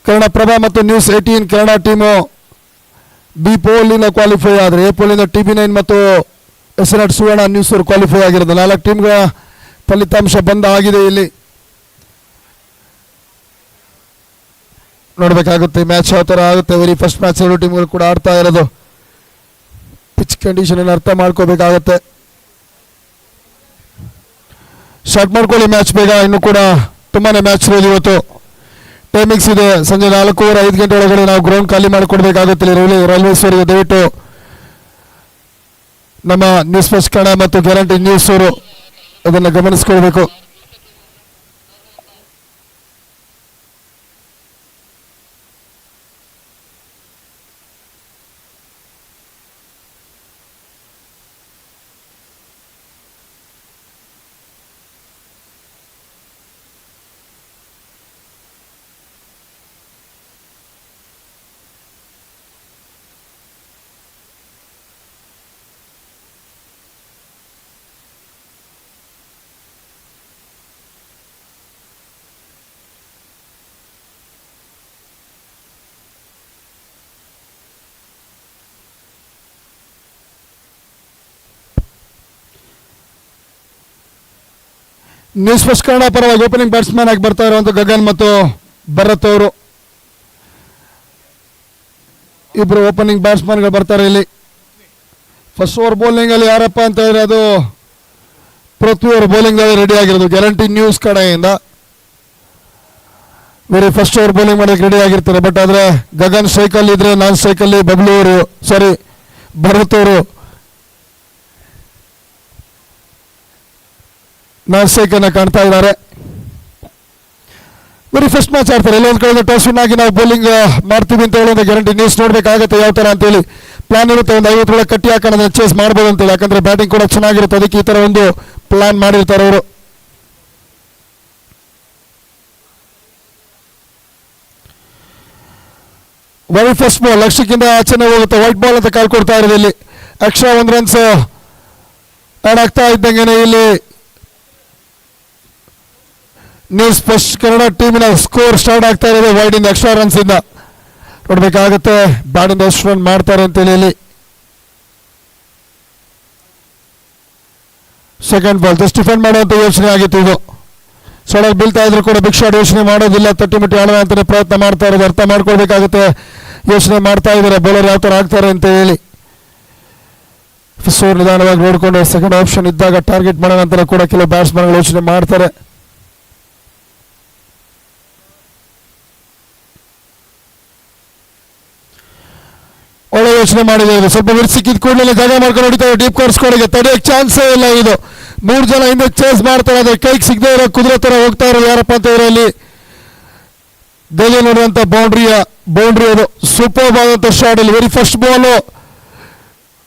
ಕನ್ನಡಪ್ರಭ ಮತ್ತು News 18 Kannada team B ಪೋಲಿನ ಕ್ವಾಲಿಫೈ ಆದರೆ ಎ ಪೋಲಿನ TB9 ಮತ್ತು ಹೆಸರಾಟ್ ಸುವರ್ಣ ನ್ಯೂಸ್ ಅವರು ಕ್ವಾಲಿಫೈ ಆಗಿರೋದು. 4 ಟೀಮ್ಗಳ ಫಲಿತಾಂಶ ಬಂದ ಆಗಿದೆ. ಇಲ್ಲಿ ನೋಡಬೇಕಾಗುತ್ತೆ ಮ್ಯಾಚ್ ಯಾವ ಥರ ಆಗುತ್ತೆ. ವೆರಿ ಫಸ್ಟ್ ಮ್ಯಾಚ್ ಎರಡು ಟೀಮ್ಗಳು ಕೂಡ ಆಡ್ತಾ ಇರೋದು. ಪಿಚ್ ಕಂಡೀಷನ್ ಅರ್ಥ ಮಾಡ್ಕೋಬೇಕಾಗತ್ತೆ. ಸ್ಟಾರ್ಟ್ ಮಾಡ್ಕೊಳ್ಳಿ ಮ್ಯಾಚ್ ಬೇಗ. ಇನ್ನೂ ಕೂಡ ತುಂಬಾ ಮ್ಯಾಚ್ ಇರೋದು. ಇವತ್ತು ಟೈಮಿಂಗ್ಸ್ ಇದೆ. ಸಂಜೆ 4:05 ಗಂಟೆ ಒಳಗಡೆ ನಾವು ಗ್ರೌಂಡ್ ಖಾಲಿ ಮಾಡಿಕೊಡ್ಬೇಕಾಗುತ್ತೆ. ರೈಲ್ವೇಸ್ ಅವರಿಗೆ ದಯವಿಟ್ಟು ನಮ್ಮ ನ್ಯೂಸ್ ಫಸ್ಟ್ ಕನ್ನಡ ಮತ್ತು ಗ್ಯಾರಂಟಿ ನ್ಯೂಸ್ ಅವರು ಅದನ್ನು ಗಮನಿಸ್ಕೊಳ್ಬೇಕು. ನ್ಯೂಸ್ ಫಸ್ಟ್ ಕನ್ನಡ ಪರವಾಗಿ ಓಪನಿಂಗ್ ಬ್ಯಾಟ್ಸ್ಮನ್ ಆಗಿ ಬರ್ತಾ ಇರುವಂಥ ಗಗನ್ ಮತ್ತು ಭರತ್ ಅವರು ಇಬ್ಬರು ಓಪನಿಂಗ್ ಬ್ಯಾಟ್ಸ್ಮನ್ಗಳು ಬರ್ತಾರೆ. ಇಲ್ಲಿ ಫಸ್ಟ್ ಓವರ್ ಬೌಲಿಂಗಲ್ಲಿ ಯಾರಪ್ಪ ಅಂತ ಹೇಳಿದ್ರೆ ಅದು ಪೃಥ್ವಿ ಅವರು ಬೌಲಿಂಗ್ನಲ್ಲಿ ರೆಡಿ ಆಗಿರೋದು ಗ್ಯಾರಂಟಿ ನ್ಯೂಸ್ ಕಡೆಯಿಂದ. ವೆರಿ ಫಸ್ಟ್ ಓವರ್ ಬೌಲಿಂಗ್ ಮಾಡೋಕ್ಕೆ ರೆಡಿ ಆಗಿರ್ತಾರೆ. ಬಟ್ ಆದರೆ ಗಗನ್ ಸ್ಟ್ರೈಕಲ್ಲಿ ಇದ್ರೆ ನಾನ್ ಸ್ಟ್ರೈಕಲ್ಲಿ ಭರತ್ ಅವರು ನಾನ್ ಸ್ಟ್ರೈಕನ್ನು ಕಾಣ್ತಾ ಇದ್ದಾರೆ. ವೆರಿ ಫಸ್ಟ್ ಮ್ಯಾಚ್ ಆಡ್ತಾರೆ. ಎಲ್ಲೊಂದು ಕಡೆ ಟಾಸ್ ವಿನ್ ಆಗಿ ನಾವು ಬೌಲಿಂಗ್ ಮಾಡ್ತೀವಿ ಅಂತ ಹೇಳಿ ಒಂದು ಗ್ಯಾರಂಟಿ ನ್ಯೂಸ್ ನೋಡಬೇಕಾಗುತ್ತೆ ಯಾವ ಥರ ಅಂತೇಳಿ. ಪ್ಲಾನ್ ಇರುತ್ತೆ, ಒಂದು 50 ಒಳಗೆ ಕಟ್ಟಿ ಹಾಕೋಣ ಚೇಸ್ ಮಾಡ್ಬೋದು ಅಂತೇಳಿ. ಯಾಕಂದರೆ ಬ್ಯಾಟಿಂಗ್ ಕೂಡ ಚೆನ್ನಾಗಿರುತ್ತೆ, ಅದಕ್ಕೆ ಈ ಥರ ಒಂದು ಪ್ಲಾನ್ ಮಾಡಿರ್ತಾರೆ ಅವರು. ವೆರಿ ಫಸ್ಟ್ ಬಾಲ್ ಲಕ್ಷಕ್ಕಿಂತ ಆಚೆನೆ ಹೋಗುತ್ತೆ. ವೈಟ್ ಬಾಲ್ ಅಂತ ಕಾಲ್ ಕೊಡ್ತಾ ಇರೋದು. ಇಲ್ಲಿ ಎಕ್ಸ್ಟ್ರಾ 1 ರನ್ಸ್ ಆ್ಯಡ್ ಆಗ್ತಾ ಇದ್ದಂಗೆ ಇಲ್ಲಿ ನ್ಯೂಸ್ ಫಸ್ಟ್ ಕನ್ನಡ ಟೀಮಿನ ಸ್ಕೋರ್ ಸ್ಟಾರ್ಟ್ ಆಗ್ತಾ ಇರೋದು ವೈಡಿಂದ ಎಕ್ಸ್ಟ್ರಾ ರನ್ಸ್ ಇಂದ. ನೋಡ್ಬೇಕಾಗತ್ತೆ ಬ್ಯಾಟಿಂದ ಎಷ್ಟು ರನ್ ಮಾಡ್ತಾರೆ ಅಂತೇಳಿ. ಇಲ್ಲಿ ಸೆಕೆಂಡ್ ಬಾಲ್ ಜಸ್ಟ್ ಡಿಫೆಂಡ್ ಮಾಡುವಂತ ಯೋಚನೆ ಆಗಿತ್ತು. ಇದು ಸೊಳಗೆ ಬೀಳ್ತಾ ಇದ್ರು ಕೂಡ ಬಿಗ್ ಶಾಟ್ ಯೋಚನೆ ಮಾಡೋದಿಲ್ಲ, ತಟ್ಟಿಮುಟ್ಟಿ ಆಡೋಣ ಅಂತಾನೆ ಪ್ರಯತ್ನ ಮಾಡ್ತಾ ಇರೋದು. ಅರ್ಥ ಮಾಡ್ಕೊಳ್ಬೇಕಾಗುತ್ತೆ, ಯೋಚನೆ ಮಾಡ್ತಾ ಇದ್ದಾರೆ ಬೌಲರ್ ಯಾವ ಥರ ಆಗ್ತಾರೆ ಅಂತ ಹೇಳಿ. ಫಸ್ಟ್ ಓವರ್ ನಿಧಾನವಾಗಿ ನೋಡಿಕೊಂಡು ಸೆಕೆಂಡ್ ಆಪ್ಷನ್ ಇದ್ದಾಗ ಟಾರ್ಗೆಟ್ ಮಾಡೋ ನಂತರ ಕೂಡ ಕೆಲವು ಬ್ಯಾಟ್ಸ್ಮನ್ಗಳು ಯೋಚನೆ ಮಾಡ್ತಾರೆ. ಒಳ್ಳೆ ಯೋಚನೆ ಮಾಡಿದೆ. ಇದು ಸ್ವಲ್ಪ ವಿರ್ ಸಿಕ್ಕಿದ ಕೂಡಲೇ ಜಾಗ ಮಾಡ್ಕೊಂಡು ಹೊಡಿತಾರೆ. ಡೀಪ್ ಕೋರ್ಸ್ ಕೊಡಗೆ ತಡೆಯೋಕ್ಕೆ ಚಾನ್ಸೇ ಇಲ್ಲ. ಇದು 3 ಜನ ಹಿಂದೆ ಚೇಸ್ ಮಾಡ್ತಾರೆ. ಅದ್ರ ಕೈಗೆ ಸಿಗದೆ ಇರೋ ಕುದುರೆ ಥರ ಹೋಗ್ತಾ ಇರೋದು ಯಾರಪ್ಪ ಅಂತ ಇದರಲ್ಲಿ ದೆಹಲಿ ನೋಡುವಂಥ ಬೌಂಡ್ರಿ ಅದು ಸೂಪರ್ ಆದಂಥ ಶಾಟ್. ಇಲ್ಲಿ ವೆರಿ ಫಸ್ಟ್ ಬಾಲು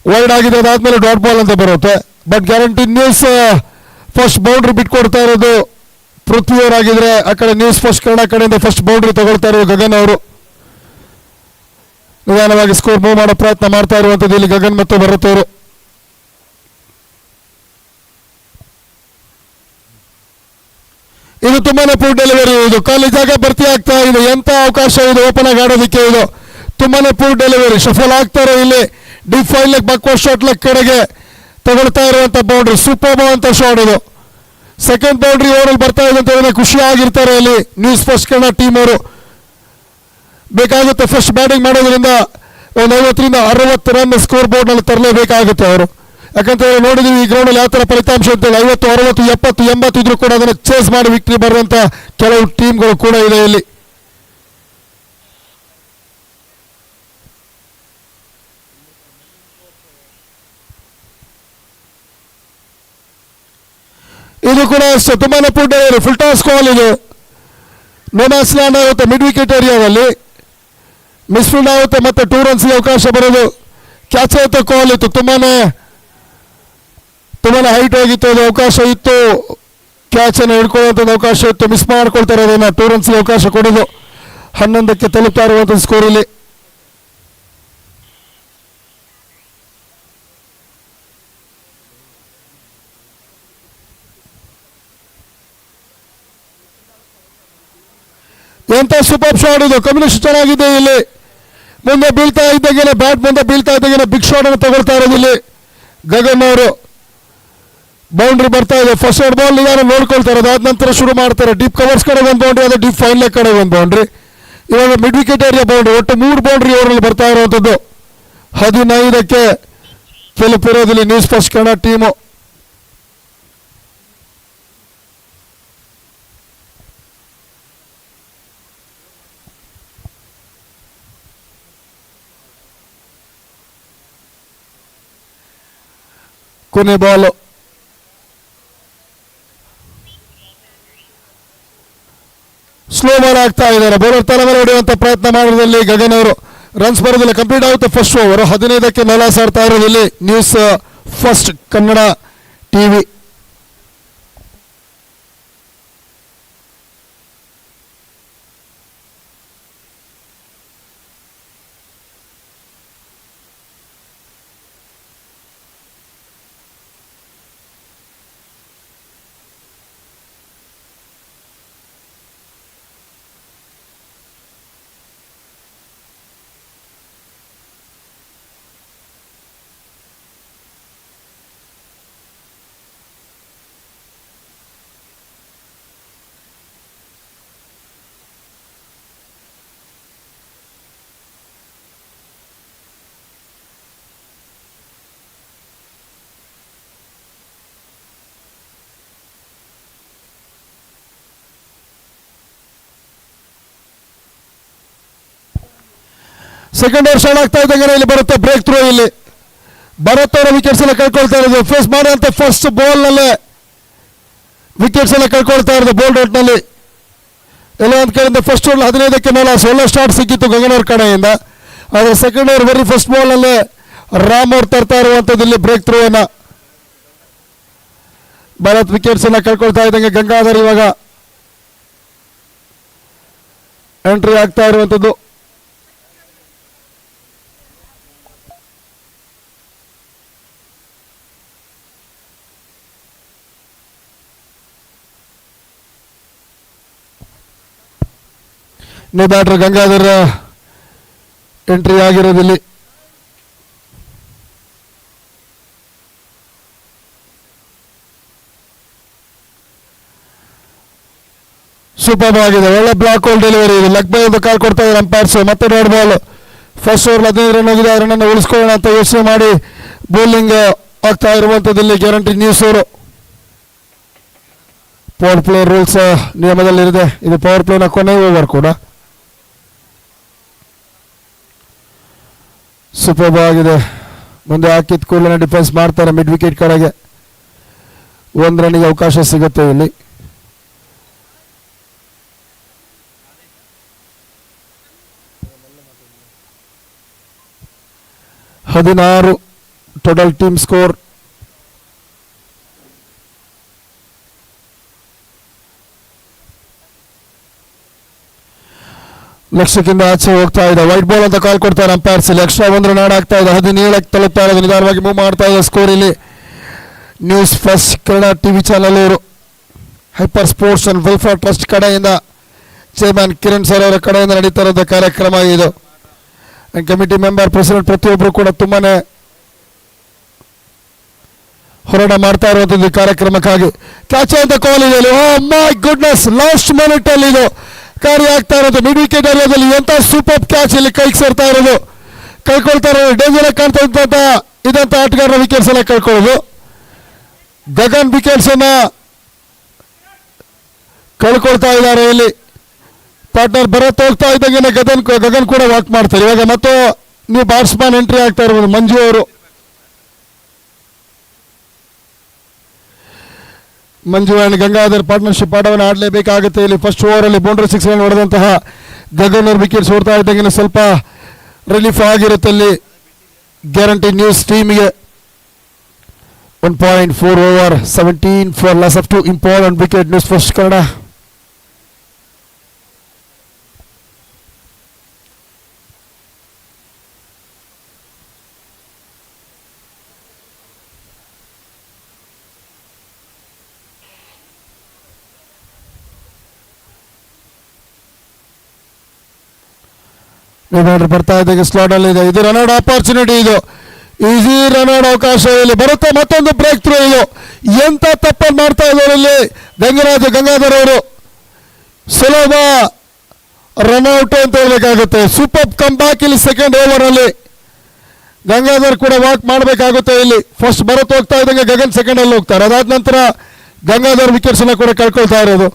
ವೈಡ್ ಆಗಿದೆ, ಅದಾದ್ಮೇಲೆ ಡಾಟ್ ಬಾಲ್ ಅಂತ ಬರುತ್ತೆ. But Guarantee news First boundary ಬಿಟ್ಕೊಡ್ತಾ ಇರೋದು ಪೃಥ್ವಿ ಅವರಾಗಿದ್ರೆ, ಆ ಕಡೆ ನ್ಯೂಸ್ ಫಸ್ಟ್ ಕನ್ನಡ ಕಡೆಯಿಂದ ಫಸ್ಟ್ ಬೌಂಡ್ರಿ ತಗೊಳ್ತಾ ಇರೋದು ಗಗನ್ ಅವರು. ನಿಧಾನವಾಗಿ ಸ್ಕೋರ್ ಮೂವ್ ಮಾಡೋ ಪ್ರಯತ್ನ ಮಾಡ್ತಾ ಇರುವಂಥದ್ದು ಇಲ್ಲಿ ಗಗನ್ ಮತ್ತು ಭರತ್ ಅವರು. ಇದು ತುಂಬಾನೇ ಪೂರ್ ಡೆಲಿವರಿ. ಇದು ಖಾಲಿ ಜಾಗ ಭರ್ತಿ ಆಗ್ತಾ ಇದೆ. ಎಂತ ಅವಕಾಶ ಇದು ಓಪನ್ ಆಗಿ ಆಡೋದಕ್ಕೆ. ಇದು ತುಂಬಾನೇ ಪೂರ್ ಡೆಲಿವರಿ. ಶಫಲ್ ಆಗ್ತಾರೆ. ಇಲ್ಲಿ ಡೀಪ್ ಫೈಲ್ ಬಕ್ವರ್ಡ್ ಶಾಟ್ ಕಡೆಗೆ ತಗೊಳ್ತಾ ಇರುವಂತ ಬೌಂಡ್ರಿ ಸೂಪರ್ ಅಂತ ಶಾಟ್. ಇದು ಸೆಕೆಂಡ್ ಬೌಂಡ್ರಿ ಓವರಲ್ಲಿ ಬರ್ತಾ ಇದೆ ಅಂತ ಹೇಳಿದ್ರೆ ಖುಷಿ ಆಗಿರ್ತಾರೆ ಇಲ್ಲಿ ನ್ಯೂಸ್ ಫಸ್ಟ್ ಕನ್ನಡ ಟೀಮ್ ಅವರು. ಬೇಕಾಗುತ್ತೆ ಫಸ್ಟ್ ಬ್ಯಾಟಿಂಗ್ ಮಾಡೋದ್ರಿಂದ ಒಂದು 50 ರಿಂದ 60 ರನ್ ಸ್ಕೋರ್ ಬೋರ್ಡ್ ನಲ್ಲಿ ತರಲೇಬೇಕಾಗುತ್ತೆ ಅವರು. ಯಾಕಂತ ಹೇಳಿ ನೋಡಿದೀವಿ ಈ ಗ್ರೌಂಡ್ ಅಲ್ಲಿ ಯಾವ ತರ ಫಲಿತಾಂಶ ಅಂತೇಳಿ 50, 60, 70, 80 ಇದ್ರೂ ಕೂಡ ಅದನ್ನು ಚೇಸ್ ಮಾಡಿ ವಿಕ್ಟರಿ ಬರುವಂತ ಕೆಲವು ಟೀಮ್ಗಳು ಕೂಡ ಇದೆ ಇಲ್ಲಿ. ಇದು ಕೂಡ ಅಷ್ಟೇ ತುಂಬಾನೇ ಪುಡ್ ಫುಲ್ ಟಾಸ್ ಕಾಲ್. ಇದು ನೋ ಮ್ಯಾಚ್ ಲ್ಯಾಂಡ್ ಆಗುತ್ತೆ ಮಿಡ್ ವಿಕೆಟ್ ಏರಿಯಾದಲ್ಲಿ. ಮಿಸ್ಫೀಲ್ಡ್ ಆಗುತ್ತೆ, ಮತ್ತೆ 2 ರನ್ಸ್ಗೆ ಅವಕಾಶ ಬರೋದು. ಕ್ಯಾಚ್ ಆಗುತ್ತೆ ಕಾಲ್ ಇತ್ತು. ತುಂಬಾನೇ ಹೈಟ್ ಹೋಗಿತ್ತು, ಅದು ಅವಕಾಶ ಇತ್ತು. ಕ್ಯಾಚ್ ಅನ್ನು ಹಿಡ್ಕೊಳ್ಳುವಂಥದ್ದು ಅವಕಾಶ ಇತ್ತು. ಮಿಸ್ ಮಾಡ್ಕೊಳ್ತಾರೆ ಅದನ್ನು. 2 ರನ್ಸ್ಗೆ ಅವಕಾಶ ಕೊಡೋದು. 11ಕ್ಕೆ ತಲುಪ್ತಾ ಇರುವಂಥ ಸ್ಕೋರ್ ಇಲ್ಲಿ. ಎಂತ ಅಂತ ಸೂಪರ್ ಶಾಟ್ ಇದು. ಕಾಂಬಿನೇಷನ್ ಚೆನ್ನಾಗಿದೆ ಇಲ್ಲಿ. ಮುಂದೆ ಬೀಳ್ತಾ ಇದ್ದಾಗೇನೆ ಬ್ಯಾಟ್ ಮುಂದೆ ಬೀಳ್ತಾ ಇದ್ದಾಗೇನೆ ಬಿಗ್ ಶಾಟ್ ಅನ್ನು ತಗೊಳ್ತಾ ಇರೋದು ಇಲ್ಲಿ ಗಗನ್ ಅವರು. ಬೌಂಡ್ರಿ ಬರ್ತಾ ಇದೆ. ಫಸ್ಟ್ ಎರಡು ಬಾಲ್ ಯಾರು ನೋಡ್ಕೊಳ್ತಾರೆ, ಅದಾದ ನಂತರ ಶುರು ಮಾಡ್ತಾರೆ. ಡೀಪ್ ಕವರ್ಸ್ ಕಡೆ ಒಂದು ಬೌಂಡ್ರಿ, ಅದು ಡೀಪ್ ಫೈನ್ ಲೆಗ್ ಕಡೆ ಒಂದು ಬೌಂಡ್ರಿ. ಇವಾಗ ಮಿಡ್ ವಿಕೆಟ್ ಏರಿಯಾ ಬೌಂಡ್ರಿ. ಒಟ್ಟು 3 ಬೌಂಡ್ರಿ ಅವರಲ್ಲಿ ಬರ್ತಾ ಇರುವಂಥದ್ದು. 15ಕ್ಕೆ ತಲುಪಿರೋದಿಲ್ಲಿ ನ್ಯೂಸ್ ಫಸ್ಟ್ ಕನ್ನಡ ಟೀಮು. ಕೊನೆ ಬಾಲು. ಸ್ಲೋ ಬಾಲ್ ಆಗ್ತಾ ಇದ್ದಾರೆ. ಬೌಲರ್ ತಲೆ ಮೇಲೆ ಹೊಡೆಯುವಂತ ಪ್ರಯತ್ನ ಮಾಡೋದ್ರಲ್ಲಿ ಗಗನ್ ಅವರು. ರನ್ಸ್ ಬರೋದಿಲ್ಲ. ಕಂಪ್ಲೀಟ್ ಆಗುತ್ತೆ ಫಸ್ಟ್ ಓವರ್. 15ಕ್ಕೆ ಲಾಸ್ ಆಡ್ತಾ ಇರೋದಿಲ್ಲಿ News first Kannada TV. Second over start ಆಗ್ತಾ ಇದ್ದಂಗೆ ಇಲ್ಲಿ ಬರುತ್ತೆ ಬ್ರೇಕ್ ಥ್ರೂ. ಇಲ್ಲಿ ಭರತ್ ಅವರ ವಿಕೆಟ್ಸ್ ಎಲ್ಲ ಕಳ್ಕೊಳ್ತಾ ಇರೋದು. ಫೇಸ್ ಮಾಡುವಂತ ಫಸ್ಟ್ ಬಾಲ್ ನಲ್ಲೇ ವಿಕೆಟ್ಸ್ ಎಲ್ಲ ಕಳ್ಕೊಳ್ತಾ ಇರೋದು ಬೋಲ್ಡ್ ಔಟ್ ನಲ್ಲಿ. ಎಲ್ಲ ಒಂದ್ ಕಡೆಯಿಂದ ಫಸ್ಟ್ ಓವರ್ 15ಕ್ಕೆ ಲಾಸ್. ಒಳ್ಳೆ ಸ್ಟಾರ್ಟ್ ಸಿಕ್ಕಿತ್ತು ಗಗನ್ ಅವ್ರ ಕಡೆಯಿಂದ. ಆದರೆ ಸೆಕೆಂಡ್ ಓವರ್ ಬರೀ ಫಸ್ಟ್ ಬಾಲ್ ನಲ್ಲೇ ರಾಮ್ ಅವ್ರು ತರ್ತಾ ಇರುವಂತದ್ದು ಇಲ್ಲಿ ಬ್ರೇಕ್ ಥ್ರೂ ಅನ್ನ. ಭರತ್ ವಿಕೆಟ್ಸ್ ಎಲ್ಲ ಕಳ್ಕೊಳ್ತಾ ಇದ್ದಂಗೆ ಗಂಗಾಧರ್ ಇವಾಗ ಎಂಟ್ರಿ ಆಗ್ತಾ ಇರುವಂತದ್ದು. ನ್ಯೂ ಬ್ಯಾಟರ್ ಗಂಗಾಧರ್ ಎಂಟ್ರಿ ಆಗಿರೋದಿಲ್ಲಿ. ಸೂಪರ್ ಆಗಿದೆ. ಒಳ್ಳೆ ಬ್ಲಾಕ್ ಹೋಲ್ ಡೆಲಿವರಿ ಇದೆ. ಲೆಗ್ ಬೈ ಒಂದು ಕಾಲ್ ಕೊಡ್ತಾ ಇದ್ದಾರೆ ಅಂಪೈರ್ಸ್. ಮತ್ತೆ red ball. First over 15 run ಹೋಗಿದೆ. ಆ ರನ್ ಉಳಿಸ್ಕೊಳ್ಳೋಣ ಅಂತ ಯೋಚನೆ ಮಾಡಿ ಬೌಲಿಂಗ್ ಆಗ್ತಾ ಇರುವಂತದ್ದು ಗ್ಯಾರಂಟಿ ನ್ಯೂಸ್ ಅವರು. ಪವರ್ ಪ್ಲೇ ರೂಲ್ಸ್ ನಿಯಮದಲ್ಲಿದೆ. ಇದು ಪವರ್ ಪ್ಲೇನ ಕೊನೆ ಓವರ್ ಕೂಡ. ಸೂಪರ್ ಆಗಿದೆ. ಮುಂದೆ ಹಾಕಿದ ಕೂಡಲೇ ಡಿಫೆನ್ಸ್ ಮಾಡ್ತಾರೆ ಮಿಡ್ ವಿಕೆಟ್ ಕಡೆಗೆ. 1 ರನ್ನಿಗೆ ಅವಕಾಶ ಸಿಗುತ್ತೆ ಇಲ್ಲಿ. ಹದಿನಾರು ಟೋಟಲ್ ಟೀಮ್ ಸ್ಕೋರ್. ಲಕ್ಷಕ್ಕಿಂತ ಆಚೆ ಹೋಗ್ತಾ ಇದೆ. ವೈಟ್ ಬಾಲ್ ಅಂತ ಕಾಲ್ ಕೊಡ್ತಾರೆ ಅಂಪೈರ್ಸ್. ಇಲ್ಲಿ ಎಕ್ಸ್ಟ್ರಾ 1 ರನ್ ಆಗ್ತಾ ಇದೆ. 17ಕ್ಕೆ ತಲುಪ್ತಾ ಇರೋದು. ನಿಧಾನವಾಗಿ ಮೂವ್ ಮಾಡ್ತಾ ಇದೆ ಸ್ಕೋರ್ ಇಲ್ಲಿ. News first Kannada TV channel ಅವರು Hyper Sports and Welfare Trust ಕಡೆಯಿಂದ ಚೇರ್ಮನ್ ಕಿರಣ್ ಸರ್ ಅವರ ಕಡೆಯಿಂದ ನಡೀತಾ ಇರೋದು ಕಾರ್ಯಕ್ರಮ ಇದು. ಕಮಿಟಿ ಮೆಂಬರ್ ಪ್ರೆಸಿಡೆಂಟ್ ಪ್ರತಿಯೊಬ್ಬರು ಕೂಡ ತುಂಬಾನೇ ಹೋರಾಟ ಮಾಡ್ತಾ ಇರುವಂತದ್ದು ಕಾರ್ಯಕ್ರಮಕ್ಕಾಗಿ. ಕ್ಯಾಚ್ ಅಂತ ಕಾಲ್ ಇದೆ. ಓ ಮೈ ಗುಡ್ನೆಸ್, ಲಾಸ್ಟ್ ಮಿನಿಟ್ ಅಲ್ಲಿ ಇದು ಕಾರ್ಯ ಆಗ್ತಾ ಇರೋದು. ಮಿಡ್ ವಿಕೆಟ್ ಏರಿಯಾದಲ್ಲಿ ಎಂತ ಸೂಪರ್ ಕ್ಯಾಚ್ ಇಲ್ಲಿ ಕೈಗೆ ಸೇರ್ತಾ ಇರೋದು. ಕಳ್ಕೊಳ್ತಾ ಇರೋದು ಡೇಂಜರ್ ಕಾಣ್ತಾ ಇದ್ದಂತ ಆಟಗಾರರ ವಿಕೆಟ್ಸ್ ಎಲ್ಲ ಕಳ್ಕೊಳ್ಳೋದು. ಗಗನ್ ವಿಕೆಟ್ಸ್ ಅನ್ನ ಕಳ್ಕೊಳ್ತಾ ಇದ್ದಾರೆ ಇಲ್ಲಿ. ಪಾರ್ಟ್ನರ್ ಭರತ್ ಹೋಗ್ತಾ ಇದ್ದಂಗೆ ಗಗನ್ ಕೂಡ ವಾಕ್ ಮಾಡ್ತಾರೆ. ಇವಾಗ ಮತ್ತೆ ನೀವು ಬ್ಯಾಟ್ಸ್ಮನ್ ಎಂಟ್ರಿ ಆಗ್ತಾ ಇರ್ಬೋದು ಮಂಜು ಅವರು. ಮಂಜು ಅಂಡ್ ಗಂಗಾಧರ್ ಪಾರ್ಟ್ನರ್ಶಿಪ್ ಆಟವನ್ನು ಆಡಲೇಬೇಕಾಗುತ್ತೆ ಇಲ್ಲಿ. ಫಸ್ಟ್ ಓವರಲ್ಲಿ ಬೌಂಡ್ರಿ 6 ರನ್ ಹೊಡೆದಂತಹ ಗಗನ್ ಅವ್ರ ವಿಕೆಟ್ಸ್ ಹೊಡ್ತಾ ಇದ್ದಂಗೆ ಸ್ವಲ್ಪ ರಿಲೀಫ್ ಆಗಿರುತ್ತೆ ಅಲ್ಲಿ ಗ್ಯಾರಂಟಿ ನ್ಯೂಸ್ ಟೀಮ್ಗೆ. 1.4 over 17 for loss of 2 important wicket. News first Kannada. Batter ಬರ್ತಾ ಇದ್ದಾಗ ಸ್ಲಾಟ್ ಅಲ್ಲಿ ಇದೆ. ಇದು ರನ್ಔಟ್ ಆಪರ್ಚುನಿಟಿ, ಇದು ಈಸಿ ರನ್ಔಟ್ ಅವಕಾಶ ಇಲ್ಲಿ ಬರುತ್ತೆ. ಮತ್ತೊಂದು ಬ್ರೇಕ್ ಥ್ರೂ. ಇದು ಎಂತ ತಪ್ಪನ್ನು ಮಾಡ್ತಾ ಇದ್ದಾರೆ ಇಲ್ಲಿ ಗಂಗಾಧರ್ ಅವರು. ಸುಲಭ ರನ್ಔಟ್ ಅಂತ ಹೇಳಬೇಕಾಗುತ್ತೆ. ಸೂಪರ್ ಕಮ್ ಬ್ಯಾಕ್ ಇಲ್ಲಿ ಸೆಕೆಂಡ್ ಓವರ್ ಅಲ್ಲಿ. ಗಂಗಾಧರ್ ಕೂಡ ವಾಕ್ ಮಾಡಬೇಕಾಗುತ್ತೆ ಇಲ್ಲಿ. ಫಸ್ಟ್ ಭರತ್ ಹೋಗ್ತಾ ಇದ್ದಂಗೆ ಗಗನ್ ಸೆಕೆಂಡ್ ಅಲ್ಲಿ ಹೋಗ್ತಾರೆ. ಅದಾದ ನಂತರ ಗಂಗಾಧರ್ ವಿಕೆಟ್ಸ್ ಅನ್ನ ಕೂಡ ಕಳ್ಕೊಳ್ತಾ ಇರೋದು.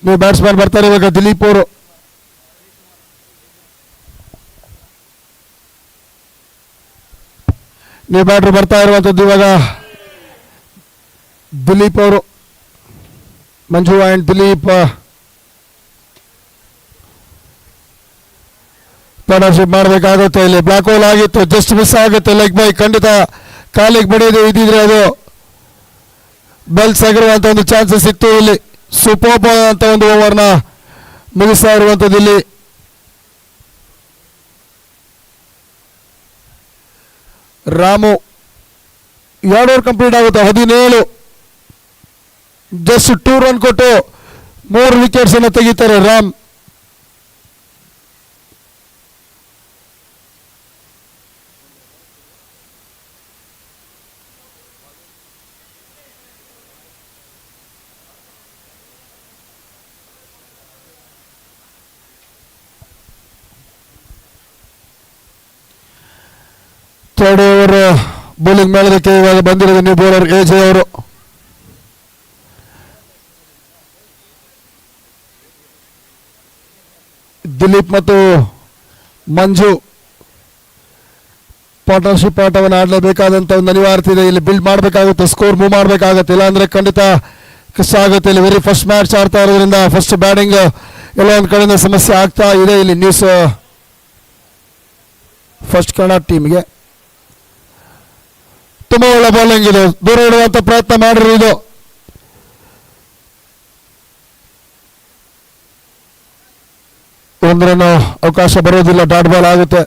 ನೀವು ಬ್ಯಾಟ್ಸ್ಮನ್ ಬರ್ತಾರೆ ಇವಾಗ ದಿಲೀಪ್ ಅವರು. ನೀವು ಬ್ಯಾಟ್ರ್ ಬರ್ತಾ ಇರುವಂಥದ್ದು ಇವಾಗ ದಿಲೀಪ್ ಅವರು. ಮಂಜು ಆ್ಯಂಡ್ ದಿಲೀಪ್ ಪಾರ್ಟ್ನರ್ಶಿಪ್ ಮಾಡಬೇಕಾಗುತ್ತೆ ಇಲ್ಲಿ. ಬ್ಲಾಕ್ ಹೋಲ್ ಆಗಿತ್ತು, ಜಸ್ಟ್ ಮಿಸ್ ಆಗುತ್ತೆ. ಲೆಗ್ ಬೈ ಖಂಡಿತ ಕಾಲಿಗೆ ಬಡಿಯೋದು ಇದ್ದಿದ್ರೆ ಅದು ಬೆಲ್ಸ್ ಆಗಿರುವಂಥ ಒಂದು ಚಾನ್ಸಸ್ ಇತ್ತು ಇಲ್ಲಿ. ಸೂಪರ್ ಅಂತ ಒಂದು ಓವರ್ನ ಮುಗಿಸ್ತಾ ಇರುವಂಥದ್ದು ಇಲ್ಲಿ. ರಾಮು 2 ಓವರ್ ಕಂಪ್ಲೀಟ್ ಆಗುತ್ತೆ. 17 ಜಸ್ಟ್ 2 ರನ್ ಕೊಟ್ಟು 3 ವಿಕೆಟ್ಸ್ ಅನ್ನು ತೆಗಿತಾರೆ ರಾಮ್. ಥರ್ಡ್ ಓವರ್ ಬೌಲಿಂಗ್ ಮಾಡೋದಕ್ಕೆ ಇವಾಗ ಬಂದಿರೋದು ನ್ಯೂ ಬೌಲರ್ ಎಜೆ ಅವರು. ದಿಲೀಪ್ ಮತ್ತು ಮಂಜು ಪಾರ್ಟ್ನರ್ಶಿಪ್ ಆಟವನ್ನು ಆಡಲೇಬೇಕಾದಂಥ ಒಂದು ಅನಿವಾರ್ಯತೆ ಇದೆ. ಇಲ್ಲಿ ಬಿಲ್ಡ್ ಮಾಡಬೇಕಾಗುತ್ತೆ, ಸ್ಕೋರ್ ಮೂವ್ ಮಾಡಬೇಕಾಗುತ್ತೆ, ಇಲ್ಲಾಂದರೆ ಖಂಡಿತ ಕಷ್ಟ ಆಗುತ್ತೆ. ಇಲ್ಲಿ ವೆರಿ ಫಸ್ಟ್ ಮ್ಯಾಚ್ ಆಡ್ತಾ ಇರೋದ್ರಿಂದ ಫಸ್ಟ್ ಬ್ಯಾಟಿಂಗ್ ಎಲ್ಲ ಒಂದು ಕಡೆಯಿಂದ ಸಮಸ್ಯೆ ಆಗ್ತಾ ಇದೆ ಇಲ್ಲಿ ನ್ಯೂಸ್ ಫಸ್ಟ್ ಕನ್ನಡ ಟೀಮ್ಗೆ. ತುಂಬ ಒಳ್ಳೆ ಬೌಲಿಂಗ್ ಇದು, ದೂರ ಇಡುವಂಥ ಪ್ರಯತ್ನ ಮಾಡಿರಿ. ಇದು ಒಂದರನ್ನು ಅವಕಾಶ ಬರೋದಿಲ್ಲ, ಡಾಟ್ ಬಾಲ್ ಆಗುತ್ತೆ.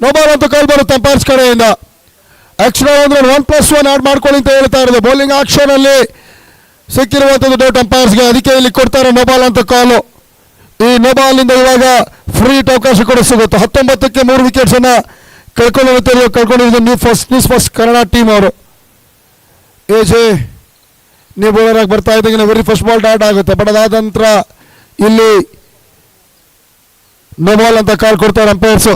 ನೋ ಬಾಲ್ ಅಂತ ಕಾಲ್ ಬರುತ್ತೆ ಅಂಪೈರ್ಸ್ ಕಡೆಯಿಂದ. ಎಕ್ಸ್ಟ್ರಾ ಅಂದ್ರೆ 1+1 ಆಡ್ ಮಾಡ್ಕೊಳ್ಳಿ ಅಂತ ಹೇಳ್ತಾ ಇರೋದು. ಬೌಲಿಂಗ್ ಆಕ್ಷನ್ ಅಲ್ಲಿ ಸಿಕ್ಕಿರುವಂಥದ್ದು ಡೌಟ್ ಅಂಪೈರ್ಸ್ಗೆ, ಅದಕ್ಕೆ ಇಲ್ಲಿ ಕೊಡ್ತಾರೆ ನೋ ಬಾಲ್ ಅಂತ ಕಾಲು. ಈ ನೋ ಬಾಲ್ ಇಂದ ಇವಾಗ ಫ್ರೀ ಹಿಟ್ ಅವಕಾಶ ಕೂಡ ಸಿಗುತ್ತೆ. 19ಕ್ಕೆ 3 ವಿಕೆಟ್ಸ್ ಅನ್ನ ಕಳ್ಕೊಂಡಿರೋದು ನ್ಯೂಸ್ ಫಸ್ಟ್ ಕನ್ನಡ ಟೀಮ್ ಅವರು. ಎಜೆ ನ್ಯೂ ಬೌಲರ್ ಆಗಿ ಬರ್ತಾ ಇದ್ದಂಗೆ ವೆರಿ ಫಸ್ಟ್ ಬಾಲ್ ಡಾಟ್ ಆಗುತ್ತೆ. ಬಟ್ ಅದಾದ ನಂತರ ಇಲ್ಲಿ ನೋ ಬಾಲ್ ಅಂತ ಕಾಲ್ ಕೊಡ್ತಾರೆ ಅಂಪೈರ್ಸ್.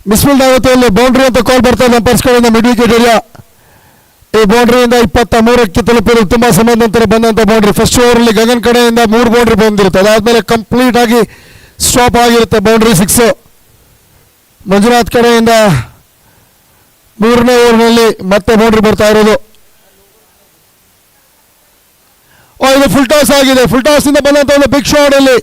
ಮಿಸ್ಫೀಲ್ಡ್ ಆಗುತ್ತೆ. ಇಲ್ಲಿ ಬೌಂಡ್ರಿ ಅಂತ ಕಾಲ್ ಬರ್ತಾ ಇದೆ ಅಂಪೈರ್ಸ್ ಕಡೆಯಿಂದ ಮಿಡ್ ವಿಕೆಟ್ ಏರಿಯಾ. ಈ ಬೌಂಡ್ರಿಯಿಂದ 23ಕ್ಕೆ ತಲುಪಿರೋದು ತುಂಬಾ ಸಮಯದ ನಂತರ ಬಂದಂತ ಬೌಂಡ್ರಿ. ಫಸ್ಟ್ ಓವರಲ್ಲಿ ಗಗನ್ ಕಡೆಯಿಂದ 3 ಬೌಂಡ್ರಿ ಬಂದಿರುತ್ತೆ. ಅದಾದ್ಮೇಲೆ ಕಂಪ್ಲೀಟ್ ಆಗಿ ಸ್ಟಾಪ್ ಆಗಿರುತ್ತೆ ಬೌಂಡ್ರಿ 6. ಮಂಜುನಾಥ್ ಕಡೆಯಿಂದ 3ನೇ ಓವರ್ನಲ್ಲಿ ಮತ್ತೆ ಬೌಂಡ್ರಿ ಬರ್ತಾ ಇರೋದು. ಇದು ಫುಲ್ ಟಾಸ್ ಆಗಿದೆ. ಫುಲ್ ಟಾಸ್ ಇಂದ ಬಂದಂತ ಒಂದು ಬಿಗ್ ಶಾಟ್ ಅಲ್ಲಿ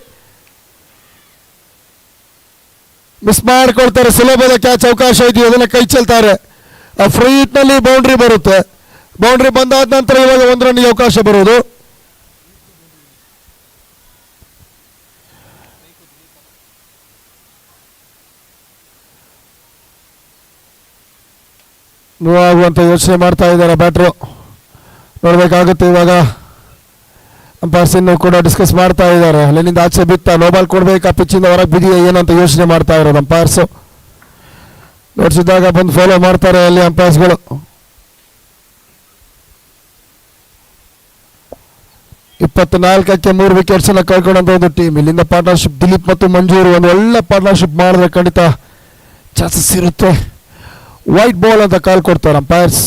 ಮಿಸ್ ಮಾಡಿಕೊಳ್ತಾರೆ. ಸುಲಭದ ಕ್ಯಾಚ್ ಅವಕಾಶ ಇದೆಯೋ ಅದನ್ನ ಕೈ ಚೆಲ್ತಾರೆ. ಫ್ರೀ ಹಿಟ್ ನಲ್ಲಿ ಬೌಂಡ್ರಿ ಬರುತ್ತೆ. ಬೌಂಡ್ರಿ ಬಂದಾದ ನಂತರ ಇವಾಗ 1 ರನ್ನಿಗೆ ಅವಕಾಶ ಬರೋದು. ನೋವಾಗುವಂತ ಯೋಚನೆ ಮಾಡ್ತಾ ಇದ್ದಾರೆ ಬ್ಯಾಟ್ರು. ನೋಡ್ಬೇಕಾಗುತ್ತೆ ಇವಾಗ. ಅಂಪೈರ್ಸ್ ಇನ್ನು ಕೂಡ ಡಿಸ್ಕಸ್ ಮಾಡ್ತಾ ಇದ್ದಾರೆ. ಅಲ್ಲಿಂದ ಆಚೆ ಬಿತ್ತ ನೋಬಾಲ್ ಕೊಡ್ಬೇಕಾ, ಪಿಚ್ಚಿಂದ ಹೊರಗೆ ಬಿದ್ದಿದೆ ಏನು ಅಂತ ಯೋಚನೆ ಮಾಡ್ತಾ ಇರೋದು ಅಂಪೈರ್ಸ್. ನೋಡ್ಸಿದಾಗ ಬಂದು ಫಾಲೋ ಮಾಡ್ತಾರೆ ಅಲ್ಲಿ ಅಂಪೈರ್ಸ್ಗಳು. 24ಕ್ಕೆ 3 ವಿಕೆಟ್ಸ್ ಅನ್ನ ಕಳ್ಕೊಂಡಂತ ಒಂದು ಟೀಮ್. ಇಲ್ಲಿಂದ ಪಾರ್ಟ್ನರ್ಶಿಪ್ ದಿಲೀಪ್ ಮತ್ತು ಮಂಜೂರು ಒಂದು ಒಳ್ಳೆ ಪಾರ್ಟ್ನರ್ಶಿಪ್ ಮಾಡಿದ್ರೆ ಖಂಡಿತ ಚಾನ್ಸಸ್ ಇರುತ್ತೆ. ವೈಟ್ ಬಾಲ್ ಅಂತ ಕಾಲ್ ಕೊಡ್ತಾರೆ ಅಂಪೈರ್ಸ್.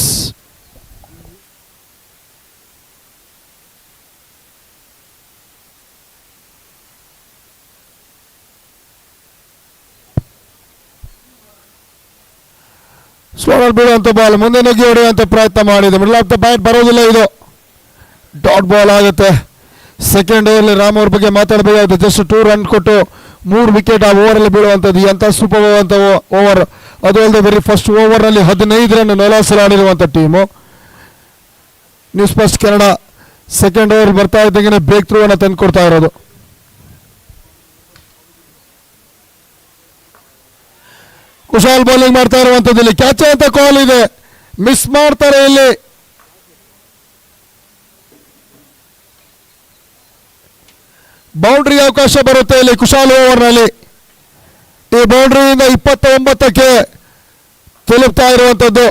ಸ್ಲೋವರ್ ಬೀಳುವಂತ ಬಾಲ್ ಮುಂದೆ ನುಗ್ಗಿ ಹೊಡೆಯುವಂತ ಪ್ರಯತ್ನ ಮಾಡಿದೆ. ಮಿಡಲ್ ಆಫ್ ದ ಬ್ಯಾಟ್ ಬರೋದಿಲ್ಲ. ಇದು ಡಾಟ್ ಬಾಲ್ ಆಗುತ್ತೆ. ಸೆಕೆಂಡ್ ಓವರ್ಲಿ ರಾಮ್ ಅವ್ರ ಬಗ್ಗೆ ಮಾತಾಡಬೇಕಾಗುತ್ತೆ. ಜಸ್ಟ್ 2 ರನ್ ಕೊಟ್ಟು 3 ವಿಕೆಟ್ ಆ ಓವರಲ್ಲಿ ಬೀಳುವಂಥದ್ದು ಎಂಥ ಸೂಪರ್ ಅಂತ ಓವರ್. ಅದು ಅಲ್ಲದೆ ಬರೀ ಫಸ್ಟ್ ಓವರ್ನಲ್ಲಿ 15 ರನ್ ನೆಲಾಸಲಾಡಿರುವಂಥ team News first Kannada. Second over ಬರ್ತಾ ಇದ್ದಂಗೆ ಬ್ರೇಕ್ ಥ್ರೂ ಅನ್ನು ತಂದು ಕೊಡ್ತಾ ಇರೋದು. ಕುಶಾಲ್ ಬೌಲಿಂಗ್ ಮಾಡ್ತಾ ಇರುವಂಥದ್ದು. ಇಲ್ಲಿ ಕ್ಯಾಚ್ ಅಂತ ಕಾಲ್ ಇದೆ, ಮಿಸ್ ಮಾಡ್ತಾರೆ. ಇಲ್ಲಿ ಬೌಂಡ್ರಿ ಅವಕಾಶ ಬರುತ್ತೆ ಇಲ್ಲಿ ಕುಶಾಲ್ ಓವರ್ನಲ್ಲಿ. ಈ ಬೌಂಡ್ರಿಯಿಂದ 29ಕ್ಕೆ ತಲುಪ್ತಾ ಇರುವಂಥದ್ದು.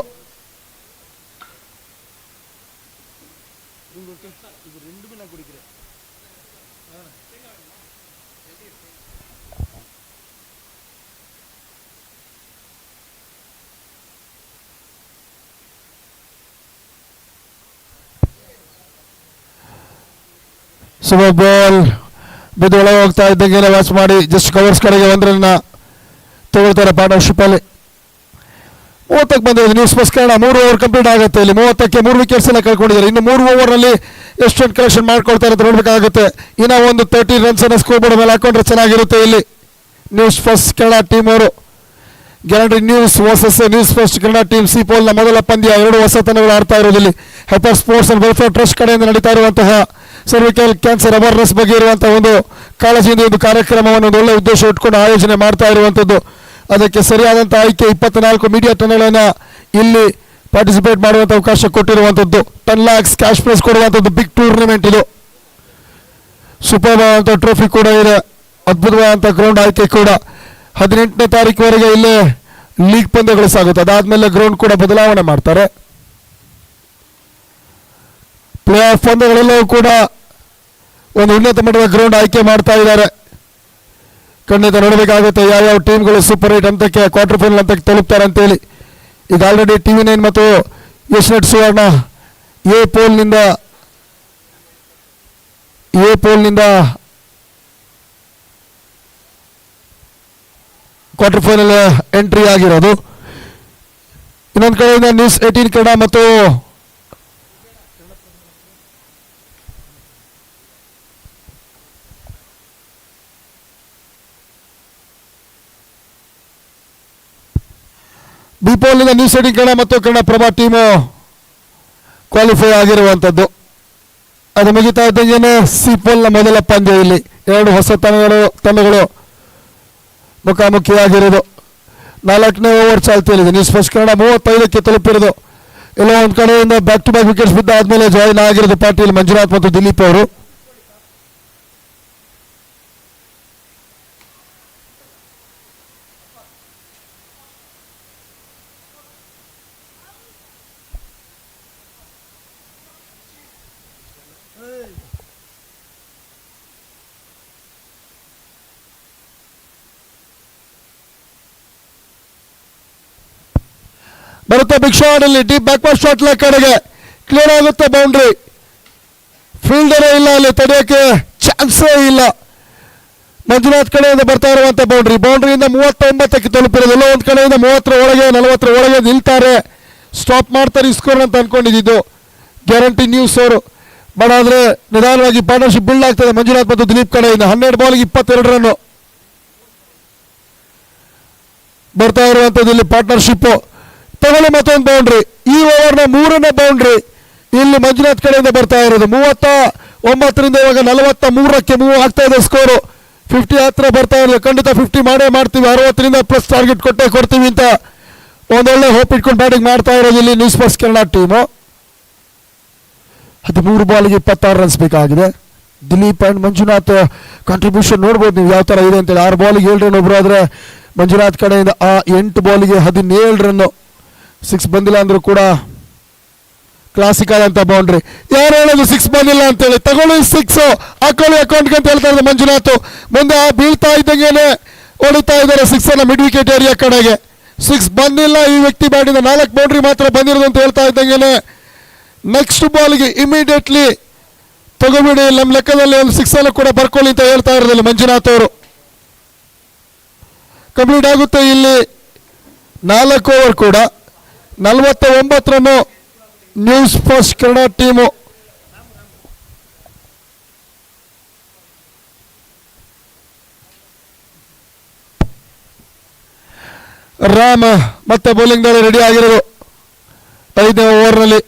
ಸೂಪರ್ ಬಾಲ್ ಬಿದ್ದು ಒಳಗೆ ಹೋಗ್ತಾ ಇದ್ದಂಗೆ ವಾಚ್ ಮಾಡಿ ಜಸ್ಟ್ ಕವರ್ಸ್ ಕಡೆಗೆ 1 ರನ್ ತಗೊಳ್ತಾರೆ ಪಾರ್ಟ್ನರ್ಶಿಪ್ ಅಲ್ಲಿ. 30ಕ್ಕೆ ಬಂದಿರೋದು news first Kannada. 3 over complete ಆಗುತ್ತೆ. ಇಲ್ಲಿ 30ಕ್ಕೆ 3 ವಿಕೆಟ್ಸ್ ಎಲ್ಲ ಕಳ್ಕೊಂಡಿದ್ದಾರೆ. ಇನ್ನು 3 ಓವರ್ನಲ್ಲಿ ಎಷ್ಟು ರನ್ ಕಲೆಕ್ಷನ್ ಮಾಡ್ಕೊಳ್ತಾರೆ ಅಂತ ನೋಡ್ಬೇಕಾಗುತ್ತೆ. ಇನ್ನು ಒಂದು 30 ರನ್ಸ್ ಅನ್ನು ಸ್ಕೋರ್ ಬೋರ್ಡ್ ಮೇಲೆ ಹಾಕೊಂಡ್ರೆ ಚೆನ್ನಾಗಿರುತ್ತೆ. ಇಲ್ಲಿ ನ್ಯೂಸ್ ಫಸ್ಟ್ ಕನ್ನಡ ಟೀಮ್ ಅವರು Guarantee News versus News first Kannada team C ಪೋಲ್ನ ಮೊದಲ ಪಂದ್ಯ. 2 ಹೊಸ ತಂಡಗಳು ಆಡ್ತಾ ಇರೋದಿಲ್ಲಿ. Hyper Sports and Welfare Trust ಕಡೆಯಿಂದ ನಡೀತಾ ಇರುವಂತಹ ಸರ್ವಿಕಲ್ ಕ್ಯಾನ್ಸರ್ ಅವೇರ್ನೆಸ್ ಬಗ್ಗೆ ಇರುವಂತಹ ಒಂದು ಕಾಳಜಿಯಿಂದ ಒಂದು ಕಾರ್ಯಕ್ರಮವನ್ನು ಒಂದು ಒಳ್ಳೆ ಉದ್ದೇಶ ಇಟ್ಕೊಂಡು ಆಯೋಜನೆ ಮಾಡ್ತಾ ಇರುವಂಥದ್ದು. ಅದಕ್ಕೆ ಸರಿಯಾದಂಥ ಆಯ್ಕೆ 24 ಮೀಡಿಯಾ ಟನ್ಗಳನ್ನು ಇಲ್ಲಿ ಪಾರ್ಟಿಸಿಪೇಟ್ ಮಾಡುವಂಥ ಅವಕಾಶ ಕೊಟ್ಟಿರುವಂಥದ್ದು. 10 lakhs ಕ್ಯಾಶ್ ಪ್ರೈಸ್ ಕೊಡುವಂಥದ್ದು ಬಿಗ್ ಟೂರ್ನಮೆಂಟ್ ಇದು. ಸೂಪರ್ ಅಂತ ಟ್ರೋಫಿ ಕೂಡ ಇದೆ. ಅದ್ಭುತವಾದಂಥ ಗ್ರೌಂಡ್ ಆಯ್ಕೆ ಕೂಡ. 18ನೇ ತಾರೀಕುವರೆಗೆ ಇಲ್ಲೇ ಲೀಗ್ ಪಂದ್ಯಗಳು ಸಾಗುತ್ತೆ. ಅದಾದ್ಮೇಲೆ ಗ್ರೌಂಡ್ ಕೂಡ ಬದಲಾವಣೆ ಮಾಡ್ತಾರೆ. ಪ್ಲೇ ಆಫ್ ಪಂದ್ಯಗಳೆಲ್ಲವೂ ಕೂಡ ಒಂದು ಉನ್ನತ ಮಟ್ಟದ ಗ್ರೌಂಡ್ ಆಯ್ಕೆ ಮಾಡ್ತಾ ಇದ್ದಾರೆ. ಖಂಡಿತ ನೋಡಬೇಕಾಗುತ್ತೆ ಯಾವ್ಯಾವ ಟೀಮ್ಗಳು ಸೂಪರ್ 8 ಹಂತಕ್ಕೆ ಕ್ವಾರ್ಟರ್ ಫೈನಲ್ ಹಂತಕ್ಕೆ ತಲುಪ್ತಾರೆ ಅಂತೇಳಿ. ಈಗ ಆಲ್ರೆಡಿ TV9 ಮತ್ತು ಯಶ್ನೆಟ್ ಸುವರ್ಣ ಎ ಪೋಲ್ನಿಂದ ಕ್ವಾರ್ಟರ್ ಫೈನಲ್ ಎಂಟ್ರಿ ಆಗಿರೋದು. ಇನ್ನೊಂದು ಕಡೆಯಿಂದ ನ್ಯೂಸ್ 18 ಕನ್ನಡ ಮತ್ತು ಬಿ ಪೋಲ್ನಿಂದ ನ್ಯೂಸ್ 18 ಕನ್ನಡ ಮತ್ತು ಕನ್ನಡ ಪ್ರಭಾ ಟೀಮು ಕ್ವಾಲಿಫೈ ಆಗಿರುವಂಥದ್ದು. ಅದು ಮುಗಿತಾ ಇದ್ದಂಗೆ ಸಿ ಪೋಲ್ನ ಮೊದಲ ಪಂದ್ಯ. ಇಲ್ಲಿ 2 ಹೊಸ ತಂಡಗಳು ಮುಖಾಮುಖಿಯಾಗಿರೋದು. 4ನೇ ಓವರ್ ಚಾಲ್ತಿಯಲ್ಲಿದೆ. ನ್ಯೂಸ್ ಫಸ್ಟ್ ಕನ್ನಡ 35ಕ್ಕೆ ತಲುಪಿರೋದು. ಎಲ್ಲ ಒಂದು ಕಡೆಯಿಂದ ಬ್ಯಾಕ್ ಟು ಬ್ಯಾಕ್ ವಿಕೆಟ್ಸ್ ಬಿದ್ದ ಆದ್ಮೇಲೆ ಜಾಯಿನ್ ಆಗಿರೋದು ಪಾಟೀಲ್, ಮಂಜುನಾಥ್ ಮತ್ತು ದಿಲೀಪ್ ಅವರು. ಬರುತ್ತೆ ಬಿಗ್ ಶಾಟ್ ಅಲ್ಲಿ ಡೀಪ್ ಬ್ಯಾಕ್ವರ್ಡ್ ಶಾಟ್ ಕಡೆಗೆ ಕ್ಲಿಯರ್ ಆಗುತ್ತೆ ಬೌಂಡ್ರಿ. ಫೀಲ್ಡರೇ ಇಲ್ಲ ಅಲ್ಲಿ, ತಡೆಯೋಕೆ ಚಾನ್ಸೇ ಇಲ್ಲ. ಮಂಜುನಾಥ್ ಕಡೆಯಿಂದ ಬರ್ತಾ ಇರುವಂತ ಬೌಂಡ್ರಿಯಿಂದ 39ಕ್ಕೆ ತಲುಪಿರೋದು. ಎಲ್ಲ ಒಂದು ಕಡೆಯಿಂದ 30 ಒಳಗೆ 40 ಒಳಗೆ ನಿಲ್ತಾರೆ, ಸ್ಟಾಪ್ ಮಾಡ್ತಾರೆ ಸ್ಕೋರ್ ಅಂತ ಅನ್ಕೊಂಡಿದ್ದು ಗ್ಯಾರಂಟಿ ನ್ಯೂಸ್ ಅವರು. ಬಟ್ ಆದ್ರೆ ನಿಧಾನವಾಗಿ ಪಾರ್ಟ್ನರ್ಶಿಪ್ ಬಿಲ್ಡ್ ಆಗ್ತದೆ ಮಂಜುನಾಥ್ ಮತ್ತು ದಿಲೀಪ್ ಕಡೆಯಿಂದ. 12 ಬಾಲ್ಗೆ 22 ರನ್ ಬರ್ತಾ ಇರುವಂತದ್ದು ಇಲ್ಲಿ ಪಾರ್ಟ್ನರ್ಶಿಪ್. ತಗೊಳ್ಳಿ ಮತ್ತೊಂದು ಬೌಂಡ್ರಿ, ಈ ಓವರ್ನ 3ನೇ ಬೌಂಡ್ರಿ ಇಲ್ಲಿ ಮಂಜುನಾಥ್ ಕಡೆಯಿಂದ ಬರ್ತಾ ಇರೋದು. 39ರಿಂದ ಇವಾಗ 43ಕ್ಕೆ ಮೂವ್ ಆಗ್ತಾ ಇದೆ ಸ್ಕೋರು. 50 ಹತ್ರ ಬರ್ತಾ ಇರೋದು. ಖಂಡಿತ 50 ಮಾಡೇ ಮಾಡ್ತೀವಿ, 60ರಿಂದ ಪ್ಲಸ್ ಟಾರ್ಗೆಟ್ ಕೊಡ್ತೀವಿ ಅಂತ ಒಂದೊಳ್ಳೆ ಹೋಪ್ ಇಟ್ಕೊಂಡು ಬ್ಯಾಟಿಂಗ್ ಮಾಡ್ತಾ ಇರೋದು ಇಲ್ಲಿ news first Kannada team. 13 ಬಾಲ್ಗೆ 26 runs ಬೇಕಾಗಿದೆ. ದಿಲೀಪ್ ಅಂಡ್ ಮಂಜುನಾಥ್ ಕಾಂಟ್ರಿಬ್ಯೂಷನ್ ನೋಡ್ಬೋದು ನೀವು ಯಾವ ಥರ ಇದೆ ಅಂತೇಳಿ. 6 ಬಾಲ್ಗೆ 7 ರನ್ ಒಬ್ರು ಆದರೆ ಮಂಜುನಾಥ್ ಕಡೆಯಿಂದ 8 ಬಾಲ್ಗೆ 17 ರನ್ನು. 6 ಬಂದಿಲ್ಲ ಅಂದ್ರೂ ಕೂಡ ಕ್ಲಾಸಿಕ್ ಆದಂತ ಬೌಂಡ್ರಿ. ಯಾರು ಹೇಳೋದು 6 ಬಂದಿಲ್ಲ ಅಂತೇಳಿ? ತಗೊಳ್ಳಿ 6 ಹಾಕೊಳ್ಳಿ ಅಕೌಂಟ್ಗೆ ಅಂತ ಹೇಳ್ತಾ ಇದ್ದಾರೆ ಮಂಜುನಾಥ್. ಮುಂದೆ ಬೀಳ್ತಾ ಇದ್ದಂಗೆನೆ ಹೊಡಿತಾ ಇದ್ದಾರೆ 6 ಅನ್ನ ಮಿಡ್ ವಿಕೆಟ್ ಏರಿಯಾ ಕಡೆಗೆ. 6 ಬಂದಿಲ್ಲ ಈ ವ್ಯಕ್ತಿ ಬ್ಯಾಟಿಂದ, 4 ಬೌಂಡ್ರಿ ಮಾತ್ರ ಬಂದಿರೋದು ಅಂತ ಹೇಳ್ತಾ ಇದ್ದಂಗೆನೆ ನೆಕ್ಸ್ಟ್ ಬಾಲ್ಗೆ ಇಮಿಡಿಯೇಟ್ಲಿ ತಗೋಬಿಡಿ, ನಮ್ಮ ಲೆಕ್ಕದಲ್ಲಿ ಒಂದು 6 ಅನ್ನು ಕೂಡ ಬರ್ಕೊಳ್ಳಿ ಅಂತ ಹೇಳ್ತಾ ಇರೋದಿಲ್ಲ ಮಂಜುನಾಥ್ ಅವರು. ಕಂಪ್ಲೀಟ್ ಆಗುತ್ತೆ ಇಲ್ಲಿ 4 ಓವರ್ ಕೂಡ. 49 run news first Kannada team. Ram ಮತ್ತೆ ಬೌಲಿಂಗ್ ದಾಳಿ ರೆಡಿ ಆಗಿರೋದು 5ನೇ ಓವರ್ನಲ್ಲಿ.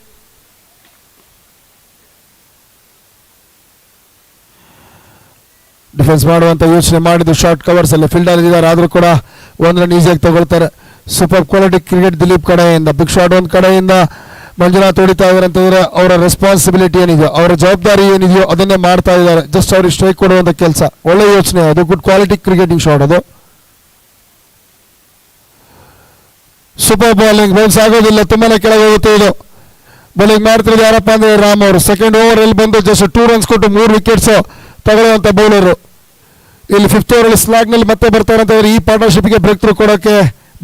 ಡಿಫೆನ್ಸ್ ಮಾಡುವಂತ ಯೋಚನೆ ಮಾಡಿದ್ದು ಶಾರ್ಟ್ ಕವರ್ಸ್ ಅಲ್ಲಿ ಫೀಲ್ಡರ್ ಇದ್ದಾರೆ, ಆದ್ರೂ ಕೂಡ 1 ರನ್ ಈಸಿಯಾಗಿ ತಗೊಳ್ತಾರೆ. ಸೂಪರ್ ಕ್ವಾಲಿಟಿ ಕ್ರಿಕೆಟ್ ದಿಲೀಪ್ ಕಡೆಯಿಂದ. ಬಿಗ್ ಶಾಟ್ ಒಂದು ಕಡೆಯಿಂದ ಮಂಜುನಾಥ್ ಹೊಡಿತಾ ಇದ್ದಾರೆ ಅಂತಂದ್ರೆ ಅವರ ರೆಸ್ಪಾನ್ಸಿಬಿಲಿಟಿ ಏನಿದೆಯೋ, ಅವರ ಜವಾಬ್ದಾರಿ ಏನಿದೆಯೋ ಅದನ್ನೇ ಮಾಡ್ತಾ ಇದ್ದಾರೆ. ಜಸ್ಟ್ ಅವ್ರಿಗೆ ಸ್ಟ್ರೈಕ್ ಕೊಡುವಂತ ಕೆಲಸ. ಒಳ್ಳೆ ಯೋಚನೆ ಅದು, ಗುಡ್ ಕ್ವಾಲಿಟಿ ಕ್ರಿಕೆಟಿಂಗ್ ಶಾಟ್ ಅದು. ಸೂಪರ್ ಬೌಲಿಂಗ್, ಬೌನ್ಸ್ ಆಗೋದಿಲ್ಲ, ತುಂಬಾನೇ ಕೆಳಗೆ ಹೋಗುತ್ತೆ ಇದು. ಬೌಲಿಂಗ್ ಮಾಡ್ತಿರೋದು ಯಾರಪ್ಪ ಅಂದ್ರೆ ರಾಮ್ ಅವರು. ಸೆಕೆಂಡ್ ಓವರ್ ಅಲ್ಲಿ ಬಂದು ಜಸ್ಟ್ 2 ರನ್ಸ್ ಕೊಟ್ಟು 3 ವಿಕೆಟ್ಸ್ ತಗೊಳ್ಳುವಂತ ಬೌಲರು. ಇಲ್ಲಿ 5th ಓವರ್ ಅಲ್ಲಿ ಸ್ಲಾಗ್ ನಲ್ಲಿ ಮತ್ತೆ ಬರ್ತಾರೆ ಅಂತಂದ್ರೆ ಈ ಪಾರ್ಟ್ನರ್ಶಿಪ್ಗೆ ಬ್ರೇಕ್ ಥ್ರೂ ಕೊಡೋಕೆ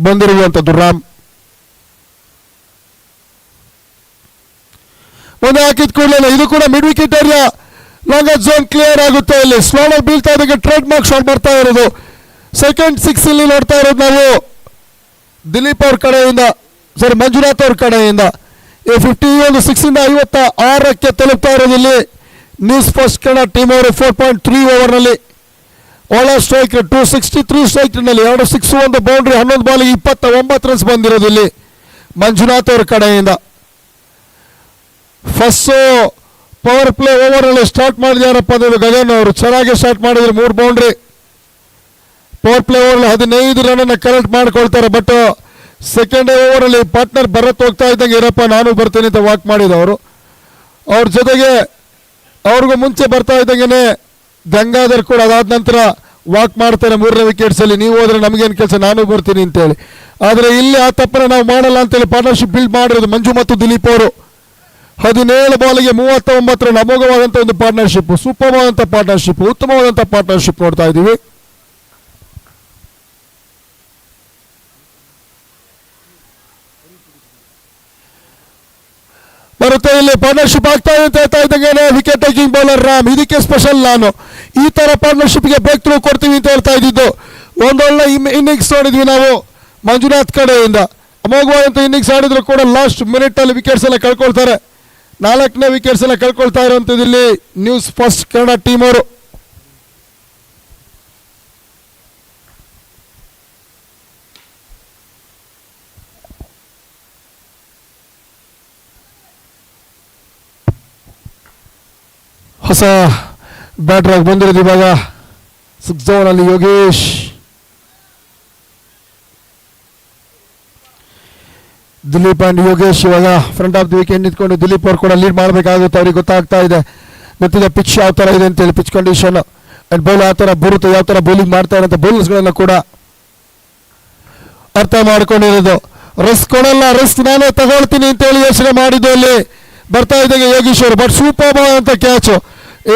ಬಂದಿರುವಂತದ್ದು ರಾಮ್. ಮುಂದೆ ಹಾಕಿದ ಕೂಡಲೇ ಇದು ಕೂಡ mid wicket area longer zone clear ಆಗುತ್ತೆ. ಇಲ್ಲಿ ಸ್ಲೋನಲ್ಲಿ ಬೀಳ್ತಾ ಇದಕ್ಕೆ ಟ್ರೇಡ್ ಮಾರ್ಕ್ ಶಾಟ್ ಬರ್ತಾ ಇರೋದು. ಸೆಕೆಂಡ್ 6 ಇಲ್ಲಿ ನೋಡ್ತಾ ಇರೋದು ನಾವು ದಿಲೀಪ್ ಅವ್ರ ಕಡೆಯಿಂದ, ಸಾರಿ ಮಂಜುನಾಥ್ ಅವ್ರ ಕಡೆಯಿಂದ. ಈ 50 ಒಂದು 6 ಇಂದ 56ಕ್ಕೆ ತಲುಪ್ತಾ ಇರೋದು ಇಲ್ಲಿ ನ್ಯೂಸ್ ಫಸ್ಟ್ ಕನ್ನಡ ಟೀಮ್ ಅವರು. 4.3 ಓವರ್ನಲ್ಲಿ ಒಳ್ಳೆ ಸ್ಟ್ರೈಕ್ 263 ಸ್ಟ್ರೈಕ್ ನಲ್ಲಿ 2 6 1 ಬೌಂಡ್ರಿ. 11 ಬಾಲ್ಗೆ 29 ರನ್ಸ್ ಬಂದಿರೋದು ಇಲ್ಲಿ ಮಂಜುನಾಥ್ ಅವ್ರ ಕಡೆಯಿಂದ. ಫಸ್ಟ್ ಪವರ್ ಪ್ಲೇ ಓವರ್ ಅಲ್ಲಿ ಸ್ಟಾರ್ಟ್ ಮಾಡಿದ್ಯಾರಪ್ಪ ಅಂದ್ರೆ ಗಗನ್ ಅವರು. ಚೆನ್ನಾಗಿ ಸ್ಟಾರ್ಟ್ ಮಾಡಿದ್ರು, 3 boundary. Power play over 15 run ಅನ್ನ ಕಲೆಕ್ಟ್ ಮಾಡ್ಕೊಳ್ತಾರೆ. ಬಟ್ ಸೆಕೆಂಡ್ ಓವರ್ ಅಲ್ಲಿ ಪಾರ್ಟ್ನರ್ ಭರತ್ ಹೋಗ್ತಾ ಇದ್ದಂಗೆ ಇರಪ್ಪ ನಾನು ಬರ್ತೀನಿ ಅಂತ ವಾಕ್ ಮಾಡಿದವರು. ಅವ್ರ ಜೊತೆಗೆ ಅವ್ರಿಗೂ ಮುಂಚೆ ಬರ್ತಾ ಇದ್ದಂಗೆನೆ ಗಂಗಾಧರ್ ಕೂಡ ಅದಾದ ನಂತರ ವಾಕ್ ಮಾಡ್ತಾರೆ 3ನೇ ವಿಕೆಟ್ಸ್ ಅಲ್ಲಿ. ನೀವು ಹೋದ್ರೆ ನಮಗೇನು ಕೆಲಸ, ನಾನು ಬರ್ತೀನಿ ಅಂತೇಳಿ. ಆದರೆ ಇಲ್ಲಿ ಆ ತಪ್ಪನ್ನ ನಾವು ಮಾಡಲ್ಲ ಅಂತೇಳಿ ಪಾರ್ಟ್ನರ್ಶಿಪ್ ಬಿಲ್ಡ್ ಮಾಡಿರೋದು ಮಂಜು ಮತ್ತು ದಿಲೀಪ್ ಅವರು. 17 ಬಾಲ್ಗೆ 39 ರನ್. ಅಮೋಘವಾದಂಥ ಒಂದು ಪಾರ್ಟ್ನರ್ಶಿಪ್, ಸೂಪರ್ವಾದಂಥ ಪಾರ್ಟ್ನರ್ಶಿಪ್, ಉತ್ತಮವಾದಂಥ ಪಾರ್ಟ್ನರ್ಶಿಪ್ ನೋಡ್ತಾ ಇದ್ದೀವಿ. ಬರುತ್ತೆ ಇಲ್ಲಿ ಪಾರ್ಟ್ನರ್ಶಿಪ್ ಆಗ್ತಾ ಇದೆ ಅಂತ ಹೇಳ್ತಾ ಇದ್ದಂಗೆ ವಿಕೆಟ್ ಟೇಕಿಂಗ್ ಬೌಲರ್ ರಾಮ್. ಇದಕ್ಕೆ ಸ್ಪೆಷಲ್ ನಾನು ಈ ತರ ಪಾರ್ಟ್ನರ್ಶಿಪ್ಗೆ ಬ್ರೇಕ್ ಥ್ರೂ ಕೊಡ್ತೀವಿ ಅಂತ ಹೇಳ್ತಾ ಇದ್ದಿದ್ದು. ಒಂದೊಳ್ಳೆ ಇನ್ನಿಂಗ್ಸ್ ನೋಡಿದ್ವಿ ನಾವು ಮಂಜುನಾಥ್ ಕಡೆಯಿಂದ. ಅಮೋಘವಾದಂಥ ಇನ್ನಿಂಗ್ಸ್ ಆಡಿದ್ರು ಕೂಡ ಲಾಸ್ಟ್ ಮಿನಿಟ್ ಅಲ್ಲಿ ವಿಕೆಟ್ಸ್ ಎಲ್ಲ ಕಳ್ಕೊಳ್ತಾರೆ. 4ನೇ ವಿಕೆಟ್ಸ್ ಎಲ್ಲ ಕಳ್ಕೊಳ್ತಾ ಇರುವಂಥದ್ದು ಇಲ್ಲಿ ನ್ಯೂಸ್ ಫಸ್ಟ್ ಕನ್ನಡ ಟೀಮ್ ಅವರು. ಹೊಸ ಬ್ಯಾಟರ್ ಆಗಿ ಬಂದಿರೋದು ಇವಾಗ 6 ಝೋನ್ ಅಲ್ಲಿ ಯೋಗೇಶ್. ದಿಲೀಪ್ ಅಂಡ್ ಯೋಗೇಶ್ ಇವಾಗ ಫ್ರಂಟ್ ಆಫ್ ದಿ ವಿಕೆಟ್ ನಿಂತ್ಕೊಂಡು ದಿಲೀಪ್ ಅವ್ರು ಕೂಡ ಲೀಡ್ ಮಾಡಬೇಕಾಗುತ್ತೆ. ಅವ್ರಿಗೆ ಗೊತ್ತಾಗ್ತಾ ಇದೆ, ಗೊತ್ತಿದೆ ಪಿಚ್ ಯಾವ ಥರ ಇದೆ ಅಂತೇಳಿ, ಪಿಚ್ ಕಂಡೀಷನ್ ಅಂಡ್ ಬೌಲ್ ಯಾವ ಥರ ಬರುತ್ತೆ, ಯಾವ ಥರ ಬೌಲಿಂಗ್ ಮಾಡ್ತಾ ಇರೋಂಥ ಬೌಲರ್ಸ್ಗಳನ್ನ ಕೂಡ ಅರ್ಥ ಮಾಡ್ಕೊಂಡಿರೋದು. ರಿಸ್ಕ್ ಕೊಡಲ್ಲ, ರಿಸ್ಕ್ ನಾನೇ ತಗೊಳ್ತೀನಿ ಅಂತೇಳಿ ಯೋಚನೆ ಮಾಡಿದ್ದು ಅಲ್ಲಿ ಬರ್ತಾ ಇದ್ದಂಗೆ ಯೋಗೇಶ್ ಅವರು. ಬಟ್ ಸೂಪರ್ ಅಂತ ಕ್ಯಾಚ್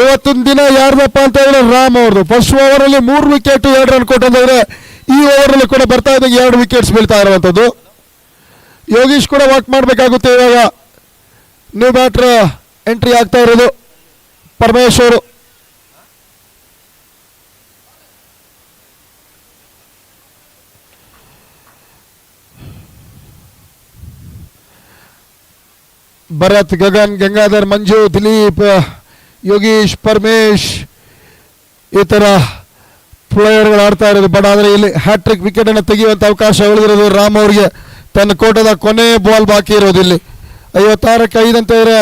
ಇವತ್ತಿನ ದಿನ ಯಾರ್ದಪ್ಪ ಅಂತ ಹೇಳಿದ್ರೆ ರಾಮ್ ಅವ್ರದ್ದು. ಫಸ್ಟ್ ಓವರ್ ಅಲ್ಲಿ 3 ವಿಕೆಟ್ 2 ರನ್ ಕೊಟ್ಟಂದ್ರೆ ಈ ಓವರ್ ಅಲ್ಲಿ ಕೂಡ ಬರ್ತಾ ಇದ್ದಂಗೆ 2 ವಿಕೆಟ್ಸ್ ಬೀಳ್ತಾ ಇರುವಂತದ್ದು. ಯೋಗೀಶ್ ಕೂಡ ವಾಕ್ ಮಾಡಬೇಕಾಗುತ್ತೆ. ಇವಾಗ ನ್ಯೂ ಬ್ಯಾಟ್ರ್ ಎಂಟ್ರಿ ಆಗ್ತಾ ಇರೋದು ಪರಮೇಶ್ ಅವರು. ಭರತ್, ಗಗನ್, ಗಂಗಾಧರ್, ಮಂಜು, ದಿಲೀಪ್, ಯೋಗೀಶ್, ಪರಮೇಶ್ ಈ ಥರ ಪ್ಲೇಯರ್ಗಳು ಆಡ್ತಾ ಇರೋದು. ಬಟ್ ಆದರೆ ಇಲ್ಲಿ ಹ್ಯಾಟ್ರಿಕ್ ವಿಕೆಟ್ ಅನ್ನು ತೆಗೆಯುವಂಥ ಅವಕಾಶ ಉಳಿದಿರೋದು ರಾಮ್ ಅವರಿಗೆ. ತನ್ನ ಕೋಟದ ಕೊನೆ ಬಾಲ್ ಬಾಕಿ ಇರೋದು. ಇಲ್ಲಿ 56ಕ್ಕೆ 5 ಅಂತ ಇದ್ರೆ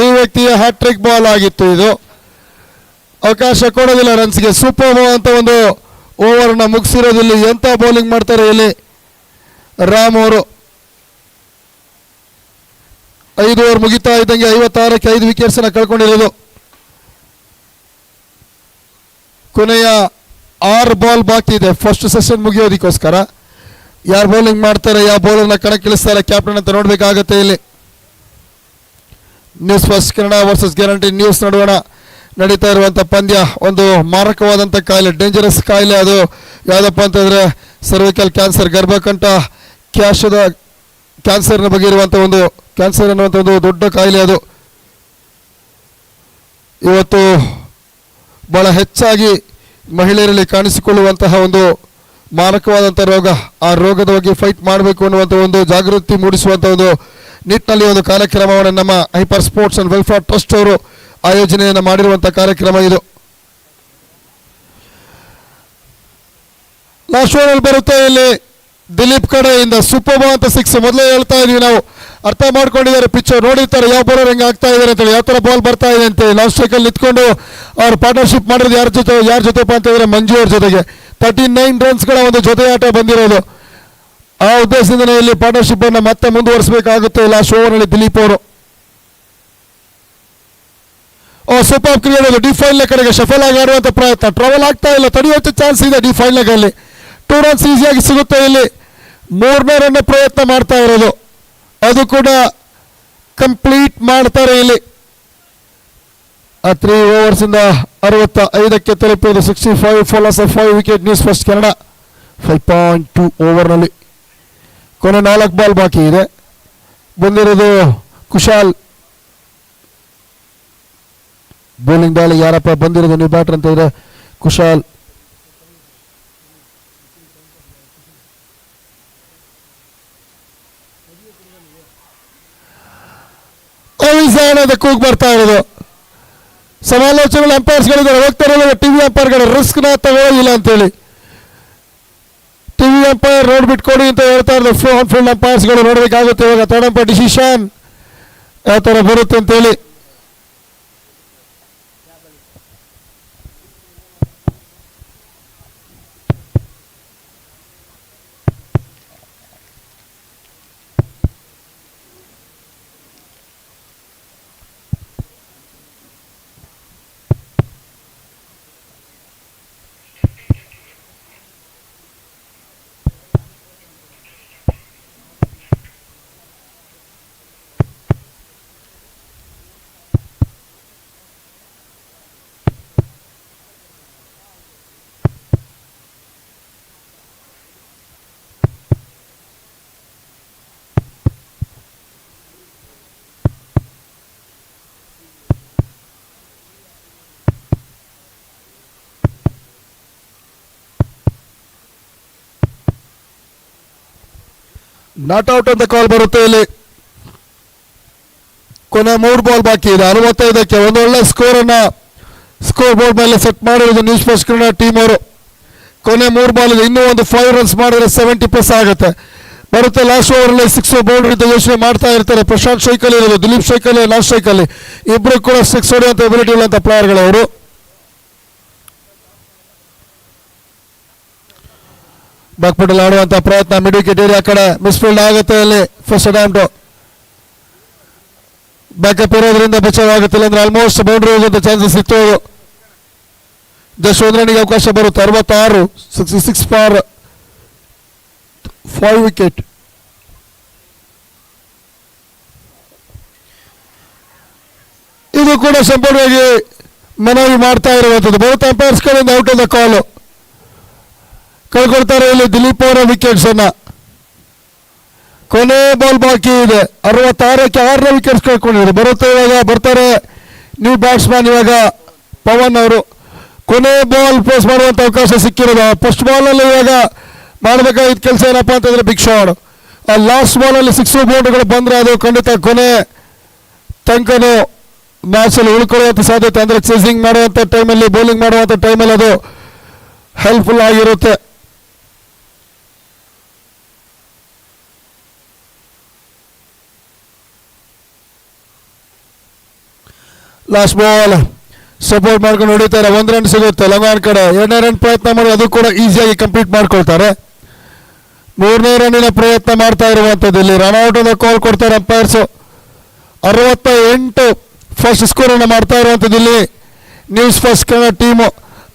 ಈ ವ್ಯಕ್ತಿಯ ಹ್ಯಾಟ್ರಿಕ್ ಬಾಲ್ ಆಗಿತ್ತು. ಇದು ಅವಕಾಶ ಕೊಡೋದಿಲ್ಲ ರನ್ಸ್ಗೆ. ಸೂಪರ್ ಅಂತ ಒಂದು ಓವರ್ನ ಮುಗಿಸಿರೋದಿಲ್ಲಿ. ಎಂಥ ಬೌಲಿಂಗ್ ಮಾಡ್ತಾರೆ ಇಲ್ಲಿ ರಾಮ್ ಅವರು. 5 ಓವರ್ ಮುಗಿತಾ ಇದ್ದಂಗೆ 56ಕ್ಕೆ 5 ವಿಕೆಟ್ಸ್ ಅನ್ನು ಕಳ್ಕೊಂಡಿರೋದು. ಕೊನೆಯ 6 ಬಾಲ್ ಬಾಕಿ ಇದೆ ಫಸ್ಟ್ ಸೆಷನ್ ಮುಗಿಯೋದಕ್ಕೋಸ್ಕರ. ಯಾರು ಬೌಲಿಂಗ್ ಮಾಡ್ತಾರೆ, ಯಾವ ಬೌಲರ್ನ ಕಣಕ್ಕಿಳಿಸ್ತಾರೆ ಕ್ಯಾಪ್ಟನ್ ಅಂತ ನೋಡಬೇಕಾಗತ್ತೆ ಇಲ್ಲಿ. News first Kannada versus guarantee news ನಡುವಣ ನಡೀತಾ ಇರುವಂಥ ಪಂದ್ಯ ಒಂದು ಮಾರಕವಾದಂಥ ಕಾಯಿಲೆ, ಡೇಂಜರಸ್ ಕಾಯಿಲೆ. ಅದು ಯಾವುದಪ್ಪ ಅಂತಂದರೆ ಸರ್ವಿಕಲ್ ಕ್ಯಾನ್ಸರ್, ಗರ್ಭಕಂಠ ಕ್ಯಾನ್ಸರ್ನ ಬಗ್ಗೆ ಇರುವಂಥ ಒಂದು ಕ್ಯಾನ್ಸರ್ ಅನ್ನುವಂಥ ಒಂದು ದೊಡ್ಡ ಕಾಯಿಲೆ. ಅದು ಇವತ್ತು ಭಾಳ ಹೆಚ್ಚಾಗಿ ಮಹಿಳೆಯರಲ್ಲಿ ಕಾಣಿಸಿಕೊಳ್ಳುವಂತಹ ಒಂದು ಮಾರಕವಾದಂಥ ರೋಗ. ಆ ರೋಗದ ಬಗ್ಗೆ ಫೈಟ್ ಮಾಡಬೇಕು ಅನ್ನುವಂಥ ಒಂದು ಜಾಗೃತಿ ಮೂಡಿಸುವಂಥ ಒಂದು ನಿಟ್ಟಿನಲ್ಲಿ ಒಂದು ಕಾರ್ಯಕ್ರಮವನ್ನು ನಮ್ಮ hyper sports and welfare trust ಅವರು ಆಯೋಜನೆಯನ್ನು ಮಾಡಿರುವಂಥ ಕಾರ್ಯಕ್ರಮ ಇದು. ಲಾಸ್ಟ್ ಓವರಲ್ಲಿ ಬರುತ್ತೆ ಇಲ್ಲಿ ದಿಲೀಪ್ ಕಡೆಯಿಂದ ಸೂಪರ್ ಅಂತ 6. ಮೊದಲೇ ಹೇಳ್ತಾ ಇದೀವಿ ನಾವು, ಅರ್ಥ ಮಾಡ್ಕೊಂಡಿದ್ದಾರೆ, ಪಿಚ್ಚರ್ ನೋಡಿರ್ತಾರೆ ಯಾವ ಬೌಲರ್ ಹೆಂಗೆ ಆಗ್ತಾ ಇದ್ದಾರೆ ಅಂತೇಳಿ, ಯಾವ ಥರ ಬಾಲ್ ಬರ್ತಾ ಇದೆ ಅಂತೇಳಿ. ಲಾಸ್ಟ್ ಸ್ಟ್ರೈಕಲ್ಲಿ ನಿಂತ್ಕೊಂಡು ಅವ್ರು ಪಾರ್ಟ್ನರ್ಶಿಪ್ ಮಾಡಿರೋದು ಯಾರ ಜೊತೆಪ್ಪ ಅಂತ ಹೇಳಿದ್ರೆ ಮಂಜು ಅವ್ರ ಜೊತೆಗೆ 39 ರನ್ಸ್ಗಳ ಒಂದು ಜೊತೆ ಆಟ ಬಂದಿರೋದು. ಆ ಉದ್ದೇಶದಿಂದ ಇಲ್ಲಿ ಪಾರ್ಟ್ನರ್ಶಿಪ್ ಅನ್ನು ಮತ್ತೆ ಮುಂದುವರಿಸಬೇಕಾಗುತ್ತೆ ಲಾಸ್ಟ್ ಓವರ್ನಲ್ಲಿ ದಿಲೀಪ್ ಅವರು. ಸೂಪರ್ ಕ್ರಿಯೇಟ್ ಅದು ಡಿ5 ಕಡೆಗೆ ಶಫಲ್ ಆಗಿ ಆಡುವಂಥ ಪ್ರಯತ್ನ. ಟ್ರಾವೆಲ್ ಆಗ್ತಾ ಇಲ್ಲ, ತಡೆಯುವಂಥ ಚಾನ್ಸ್ ಇದೆ ಡಿ5 2 ರನ್ಸ್ ಈಸಿಯಾಗಿ ಸಿಗುತ್ತೆ ಇಲ್ಲಿ. 3ನೇ ರನ್ ಪ್ರಯತ್ನ ಮಾಡ್ತಾ ಇರೋದು, ಅದು ಕೂಡ ಕಂಪ್ಲೀಟ್ ಮಾಡ್ತಾರೆ ಇಲ್ಲಿ. ಆ 3 ಓವರ್ಸಿಂದ 65ಕ್ಕೆ ತಲುಪಿದ್ದು 65 follows 5 wicket. News first Kannada 5.2 ಓವರ್ನಲ್ಲಿ ಕೊನೆ 4 ಬಾಲ್ ಬಾಕಿ ಇದೆ. ಬಂದಿರೋದು ಕುಶಾಲ್. ಬೌಲಿಂಗ್ ದಾಳಿ ಯಾರಪ್ಪ ಬಂದಿರೋದು ನ್ಯೂ ಬ್ಯಾಟರ್ ಅಂತ ಇದೆ ಕುಶಾಲ್. ಕೂಗ್ ಬರ್ತಾ ಇರೋದು. ಸಮಾಲೋಚನೆಗಳು ಅಂಪೈರ್ಸ್ಗಳಿದ್ದಾರೆ, ಹೋಗ್ತಾ ಇರೋದು ಟಿವಿ ಅಂಪೈರ್ಗಳು ರಿಸ್ಕ್ನ ತಗೊಳ್ಳಿಲ್ಲ ಅಂತೇಳಿ. ಟಿವಿ ಅಂಪೈರ್ ನೋಡ್ಬಿಟ್ಟು ಕೊಡಿ ಅಂತ ಹೇಳ್ತಾ ಇರೋದು. ಆನ್ ಫೀಲ್ಡ್ ಅಂಪೈರ್ಸ್ಗಳು ನೋಡಬೇಕಾಗುತ್ತೆ ಇವಾಗ ತಡಂಪ ಡಿಸಿಷನ್ ಯಾವ ಥರ ಬರುತ್ತೆ ಅಂತೇಳಿ. ನಾಟ್ ಔಟ್ ಅಂತ ಕಾಲ್ ಬರುತ್ತೆ ಇಲ್ಲಿ. ಕೊನೆ 3 ಬಾಲ್ ಬಾಕಿ ಇದೆ. 65ಕ್ಕೆ ಒಂದು ಒಳ್ಳೆ ಸ್ಕೋರ್ ಬೋರ್ಡ್ ಮೇಲೆ ಸೆಟ್ ಮಾಡಿರೋದು ನ್ಯೂಸ್ ಫಸ್ಟ್ ಕನ್ನಡ ಟೀಮ್ ಅವರು. ಕೊನೆ 3 ಬಾಲ್ ಇದೆ, ಇನ್ನೂ ಒಂದು 5 ರನ್ಸ್ ಮಾಡಿದ್ರೆ 70+ ಆಗುತ್ತೆ. ಬರುತ್ತೆ ಲಾಸ್ಟ್ ಓವರಲ್ಲಿ 6 ಬೌಂಡ್ರಿ ಅಂತ ಯೋಚನೆ ಮಾಡ್ತಾ ಇರ್ತಾರೆ. ಪ್ರಶಾಂತ್ ಶೈಕಲ್ ಇರೋದು, ದಿಲೀಪ್ ಶೈಕಲ್ ಲಾಸ್ಟ್ ಸ್ಟ್ರೈಕಲ್ಲಿ, ಇಬ್ಬರು ಕೂಡ 6 ಹೊಡೆಯುವಂಥ ಎಬಿಲಿಟಿ ಉಳ್ಳಂಥ ಪ್ಲೇಯರ್ಗಳವರು. ಬ್ಯಾಕ್ಫುಟಲ್ಲಿ ಆಡುವಂಥ ಪ್ರಯತ್ನ, ಮಿಡ್ ವಿಕೆಟ್ ಏರಿಯಾ ಕಡೆ ಮಿಸ್ಫೀಲ್ಡ್ ಆಗುತ್ತೆ ಅಲ್ಲಿ. ಫಸ್ಟ್ ಅಟೆಂಪ್ಟ್ ಬ್ಯಾಕಪ್ ಇರೋದ್ರಿಂದ ಬಚಾವ್ ಆಗುತ್ತಿಲ್ಲ, ಅಂದ್ರೆ ಆಲ್ಮೋಸ್ಟ್ ಬೌಂಡ್ರಿ ಹೋಗುವಂಥ ಚಾನ್ಸಸ್ ಇತ್ತು. ಅದು ಜಸ್ಟ್ 1 ರನ್ನಿಗೆ ಅವಕಾಶ ಬರುತ್ತೆ. 66, 66 ಫಾರ್ 5 ವಿಕೆಟ್. ಇದು ಕೂಡ ಸಂಪೂರ್ಣವಾಗಿ ಮನವಿ ಮಾಡ್ತಾ ಇರುವಂಥದ್ದು. ಬಹುತ ಅಂಪೈರ್ಸ್ಗಳಿಂದ ಔಟ್ ಆಫ್ ದ ಕಾಲು. ಕಳ್ಕೊಳ್ತಾರೆ ಇಲ್ಲಿ ದಿಲೀಪ್ ಅವರ ವಿಕೆಟ್ಸ್ ಅನ್ನ. ಕೊನೆ ಬಾಲ್ ಬಾಕಿ ಇದೆ. 66ಕ್ಕೆ 6ನೇ ವಿಕೆಟ್ಸ್ ಕಳ್ಕೊಂಡಿದ್ದಾರೆ. ಬರುತ್ತೆ ಇವಾಗ ಬರ್ತಾರೆ ನ್ಯೂ ಬ್ಯಾಟ್ಸ್ಮನ್ ಇವಾಗ ಪವನ್ ಅವರು. ಕೊನೆ ಬಾಲ್ ಪೇಸ್ ಮಾಡುವಂತ ಅವಕಾಶ ಸಿಕ್ಕಿರೋದು. ಫಸ್ಟ್ ಬಾಲ್ ಅಲ್ಲಿ ಇವಾಗ ಮಾಡಬೇಕಾಗಿದ್ದ ಕೆಲಸ ಏನಪ್ಪಾ ಅಂತಂದ್ರೆ ಬಿಗ್ ಶಾಟ್. ಆ ಲಾಸ್ಟ್ ಬಾಲ್ ಅಲ್ಲಿ 6 ಬೌಂಡ್ರಿಗಳು ಬಂದ್ರೆ ಅದು ಖಂಡಿತ ಕೊನೆ ತನಕನೂ ಮ್ಯಾಚ್ ಅಲ್ಲಿ ಉಳ್ಕೊಳ್ಳುವಂತ ಸಾಧ್ಯತೆ, ಅಂದ್ರೆ ಚೇಸಿಂಗ್ ಮಾಡುವಂತ ಟೈಮಲ್ಲಿ ಬೌಲಿಂಗ್ ಮಾಡುವಂತ ಟೈಮಲ್ಲಿ ಅದು ಹೆಲ್ಪ್ಫುಲ್ ಆಗಿರುತ್ತೆ. ಲಾಸ್ಟ್ ಬಾಲ್ ಸಪೋರ್ಟ್ ಮಾಡ್ಕೊಂಡು ಹೊಡಿತಾರೆ. 1 ರನ್ ಸಿಗುತ್ತೆ ಲಂಗಾನ್ ಕಡೆ. 2ನೇ ರನ್ ಪ್ರಯತ್ನ ಮಾಡಿ ಅದು ಕೂಡ ಈಸಿಯಾಗಿ ಕಂಪ್ಲೀಟ್ ಮಾಡ್ಕೊಳ್ತಾರೆ. 3ನೇ ರನ್ನಿನ ಪ್ರಯತ್ನ ಮಾಡ್ತಾ ಇರುವಂಥದ್ದು ಇಲ್ಲಿ ರನ್ಔಟ್ ಅಂತ ಕಾಲ್ ಕೊಡ್ತಾರೆ ಅಂಪೈರ್ಸ್. 68 ಫಸ್ಟ್ ಸ್ಕೋರ್ ಅನ್ನು ಮಾಡ್ತಾ ಇರುವಂಥದ್ದು ಇಲ್ಲಿ news first Kannada team.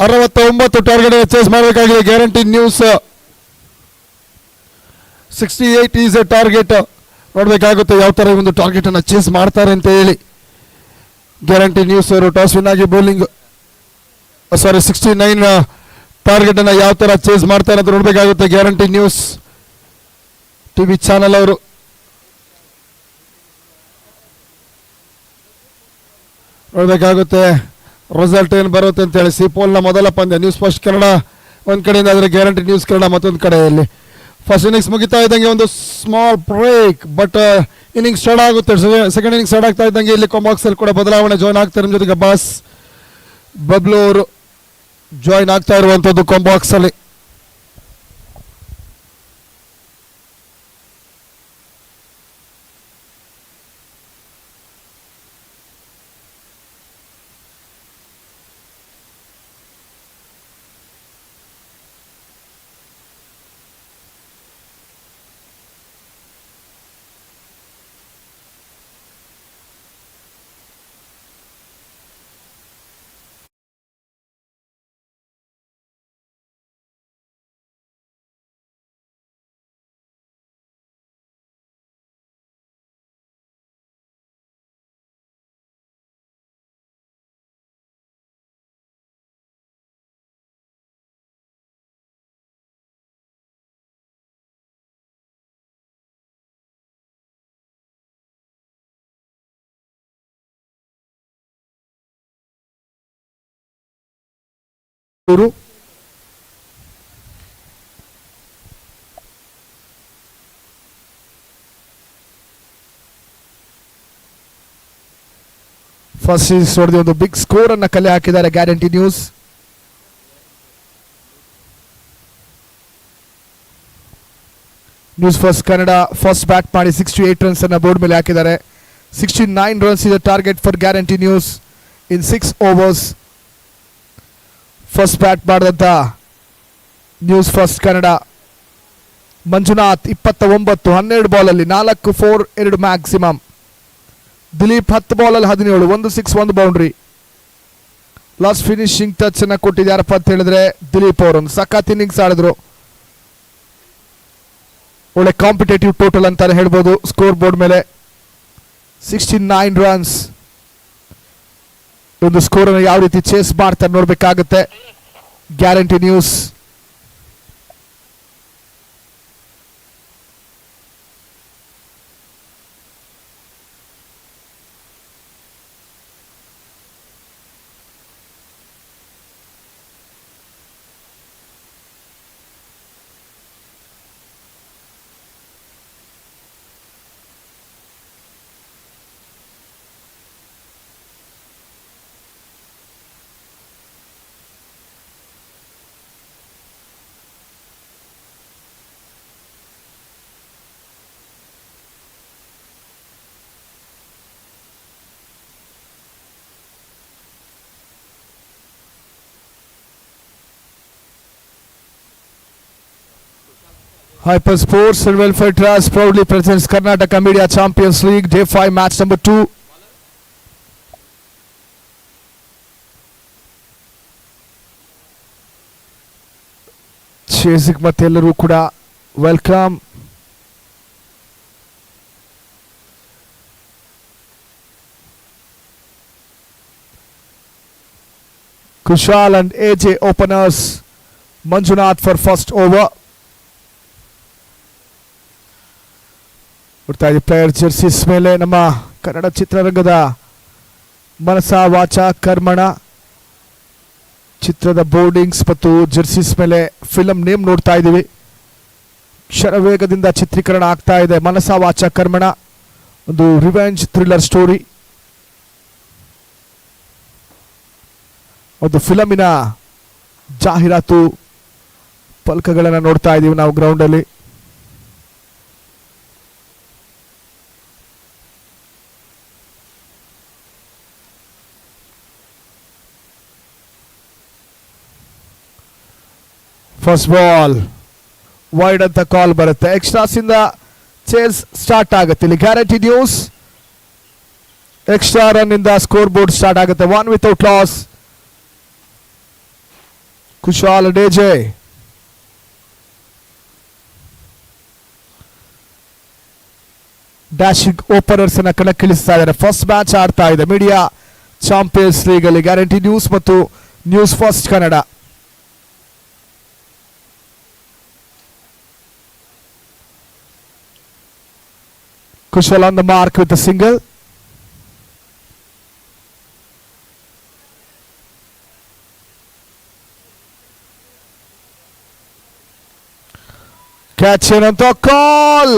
69 target chase ಮಾಡಬೇಕಾಗಿದೆ Guarantee News. 68 is a target. ನೋಡಬೇಕಾಗುತ್ತೆ ಯಾವ ಥರ ಒಂದು ಟಾರ್ಗೆಟ್ ಅನ್ನು ಚೇಸ್ ಮಾಡ್ತಾರೆ ಅಂತ ಹೇಳಿ. ಗ್ಯಾರಂಟಿ ನ್ಯೂಸ್ ಅವರು ಟಾಸ್ ವಿನ್ ಆಗಿ ಬೌಲಿಂಗ್ 69 ಟಾರ್ಗೆಟ್ ಅನ್ನ ಯಾವ ತರ ಚೇಸ್ ಮಾಡ್ತಾರೆ ಅಂತ ನೋಡಬೇಕಾಗುತ್ತೆ ಗ್ಯಾರಂಟಿ ನ್ಯೂಸ್ ಟಿವಿ ಚಾನೆಲ್ ಅವರು. ನೋಡಬೇಕಾಗುತ್ತೆ ರಿಸಲ್ಟ್ ಏನು ಬರುತ್ತೆ ಅಂತ ಹೇಳಿ. ಸಿಪೋಲ್ನ ಮೊದಲ ಪಂದ್ಯ ನ್ಯೂಸ್ ಫಸ್ಟ್ ಕನ್ನಡ ಒಂದು ಕಡೆಯಿಂದ ಆದರೆ ಗ್ಯಾರಂಟಿ ನ್ಯೂಸ್ ಕನ್ನಡ ಮತ್ತೊಂದು ಕಡೆಯಲ್ಲಿ. ಫಸ್ಟ್ ಇನ್ನಿಂಗ್ಸ್ ಮುಗಿತಾ ಇದ್ದಂಗೆ ಒಂದು small break, but innings start ಆಗುತ್ತೆ. ಸೆಕೆಂಡ್ ಇನ್ನಿಂಗ್ಸ್ ಸ್ಟಾರ್ಟ್ ಆಗ್ತಾ ಇದ್ದಂಗೆ ಇಲ್ಲಿ ಕಾಂಬಾಕ್ಸ್ ಅಲ್ಲಿ ಕೂಡ ಬದಲಾವಣೆ ಜಾಯ್ನ್ ಆಗ್ತಾರೆ. ನಮ್ಮ ಜೊತೆಗೆ ಬಾಸ್ ಬಬ್ಲು ಅವರು ಜಾಯ್ನ್ ಆಗ್ತಾ ಇರುವಂತದ್ದು ಕಾಂಬಾಕ್ಸ್ ಅಲ್ಲಿ. ಫಸ್ಟ್ ಸೀರೀಸ್ ಹೊಡೆದು ಒಂದು ಬಿಗ್ ಸ್ಕೋರ್ ಅನ್ನ ಕಲೆ ಹಾಕಿದ್ದಾರೆ guarantee news. News first Kannada first bat ಮಾಡಿ 68 ರನ್ಸ್ ಅನ್ನ ಬೋರ್ಡ್ ಮೇಲೆ ಹಾಕಿದ್ದಾರೆ. 69 ರನ್ಸ್ ಇದೆ target for Guarantee News in 6 overs. First bat ಮಾಡಿದಂಥ ನ್ಯೂಸ್ ಫಸ್ಟ್ ಕನ್ನಡ ಮಂಜುನಾಥ್ 29 12 ಬಾಲಲ್ಲಿ 4 4 2 ಮ್ಯಾಕ್ಸಿಮಮ್. ದಿಲೀಪ್ 10 ಬಾಲಲ್ಲಿ 17 1 6 1 ಬೌಂಡ್ರಿ. ಲಾಸ್ಟ್ ಫಿನಿಶಿಂಗ್ ಟಚ್ ಅನ್ನ ಕೊಟ್ಟಿದ್ದಾರಪ್ಪ ಅಂತ ಹೇಳಿದ್ರೆ ದಿಲೀಪ್ ಅವರೊಂದು ಸಖತ್ ಇನ್ನಿಂಗ್ಸ್ ಆಡಿದ್ರು. ಒಳ್ಳೆ ಕಾಂಪಿಟೇಟಿವ್ ಟೋಟಲ್ ಅಂತಾನೆ ಹೇಳ್ಬೋದು ಸ್ಕೋರ್ ಬೋರ್ಡ್ ಮೇಲೆ. 69 ರನ್ಸ್. ಒಂದು ಸ್ಕೋರ್ ಅನ್ನು ಯಾವ ರೀತಿ ಚೇಸ್ ಮಾಡ್ತಾರೆ ನೋಡ್ಬೇಕಾಗುತ್ತೆ Guarantee News. Hyper Sports and Welfare Trust proudly presents Karnataka Media Champions League Day 5 match number 2. Chasing ಮತ್ತೆಲ್ಲರೂ ಕೂಡ welcome. Kushal and AJ openers Manjunath for first over. ನೋಡ್ತಾ ಇದ್ದೀವಿ ಪ್ಲೇಯರ್ ಜರ್ಸಿಸ್ ಮೇಲೆ ನಮ್ಮ ಕನ್ನಡ ಚಿತ್ರರಂಗದ ಮನಸ ವಾಚ ಕರ್ಮಣ ಚಿತ್ರದ ಬೋರ್ಡಿಂಗ್ಸ್ ಮತ್ತು ಜರ್ಸಿಸ್ ಮೇಲೆ ಫಿಲಂ ನೇಮ್ ನೋಡ್ತಾ ಇದ್ದೀವಿ. ಶರವೇಗದಿಂದ ಚಿತ್ರೀಕರಣ ಆಗ್ತಾ ಇದೆ. ಮನಸ ವಾಚ ಕರ್ಮಣ ಒಂದು ರಿವೆಂಜ್ ಥ್ರಿಲ್ಲರ್ ಸ್ಟೋರಿ. ಒಂದು ಫಿಲಮಿನ ಜಾಹೀರಾತು ಫಲಕಗಳನ್ನು ನೋಡ್ತಾ ಇದ್ದೀವಿ ನಾವು ಗ್ರೌಂಡಲ್ಲಿ. ಫಸ್ಟ್ ಬಾಲ್ ವೈಡ್ ಅಂತ ಕಾಲ್ ಬರುತ್ತೆ. ಎಕ್ಸ್ಟ್ರಾಸ್ ಇಂದ ಚೇಸ್ ಸ್ಟಾರ್ಟ್ ಆಗುತ್ತೆ. ಇಲ್ಲಿ ಗ್ಯಾರಂಟಿ ನ್ಯೂಸ್ ಎಕ್ಸ್ಟ್ರಾ ರನ್ ಇಂದ ಸ್ಕೋರ್ ಬೋರ್ಡ್ ಸ್ಟಾರ್ಟ್ ಆಗುತ್ತೆ. 1 ವಿತೌಟ್ ಲಾಸ್. ಕುಶಾಲ್ ಡೇಜೆ ಡ್ಯಾಶಿಂಗ್ ಓಪನರ್ಸ್ ಅನ್ನ ಕಣಕ್ಕಿಳಿಸ್ತಾ ಇದ್ದಾರೆ. ಫಸ್ಟ್ ಮ್ಯಾಚ್ ಆಡ್ತಾ ಇದೆ ಮೀಡಿಯಾ ಚಾಂಪಿಯನ್ಸ್ ಲೀಗ್ ಅಲ್ಲಿ ಗ್ಯಾರಂಟಿ ನ್ಯೂಸ್ ಮತ್ತು News first Kannada. Kushal on the mark with a single. Catch in on the call.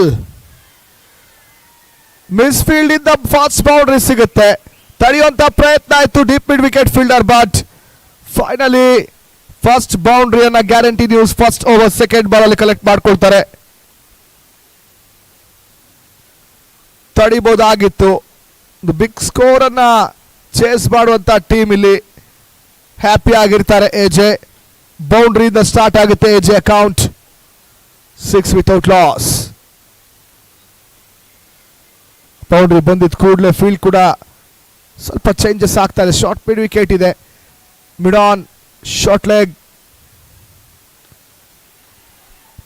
Misfield in the fast boundary ಸಿಗುತ್ತೆ. ತಡೆಯುವಂತ ಪ್ರಯತ್ನ ಆಯಿತು deep mid wicket fielder, but finally first ಬೌಂಡ್ರಿಯನ್ನ Guarantee news first over second ball ಅಲ್ಲಿ collect ಮಾಡ್ಕೊಳ್ತಾರೆ. ತಡಿಬಹುದಾಗಿತ್ತು. ಒಂದು big score ಅನ್ನ ಚೇಸ್ ಮಾಡುವಂತ ಟೀಮ್ ಇಲ್ಲಿ ಹ್ಯಾಪಿ ಆಗಿರ್ತಾರೆ. ಎಜೆ ಬೌಂಡ್ರಿಯಿಂದ ಸ್ಟಾರ್ಟ್ ಆಗುತ್ತೆ. AJ account 6 without loss. Boundary ಬಂದಿದ್ದ ಕೂಡಲೇ ಫೀಲ್ಡ್ ಕೂಡ ಸ್ವಲ್ಪ ಚೇಂಜಸ್ ಆಗ್ತಾ ಇದೆ. ಶಾರ್ಟ್ ಮಿಡ್ ವಿಕೆಟ್ ಇದೆ. Mid on short leg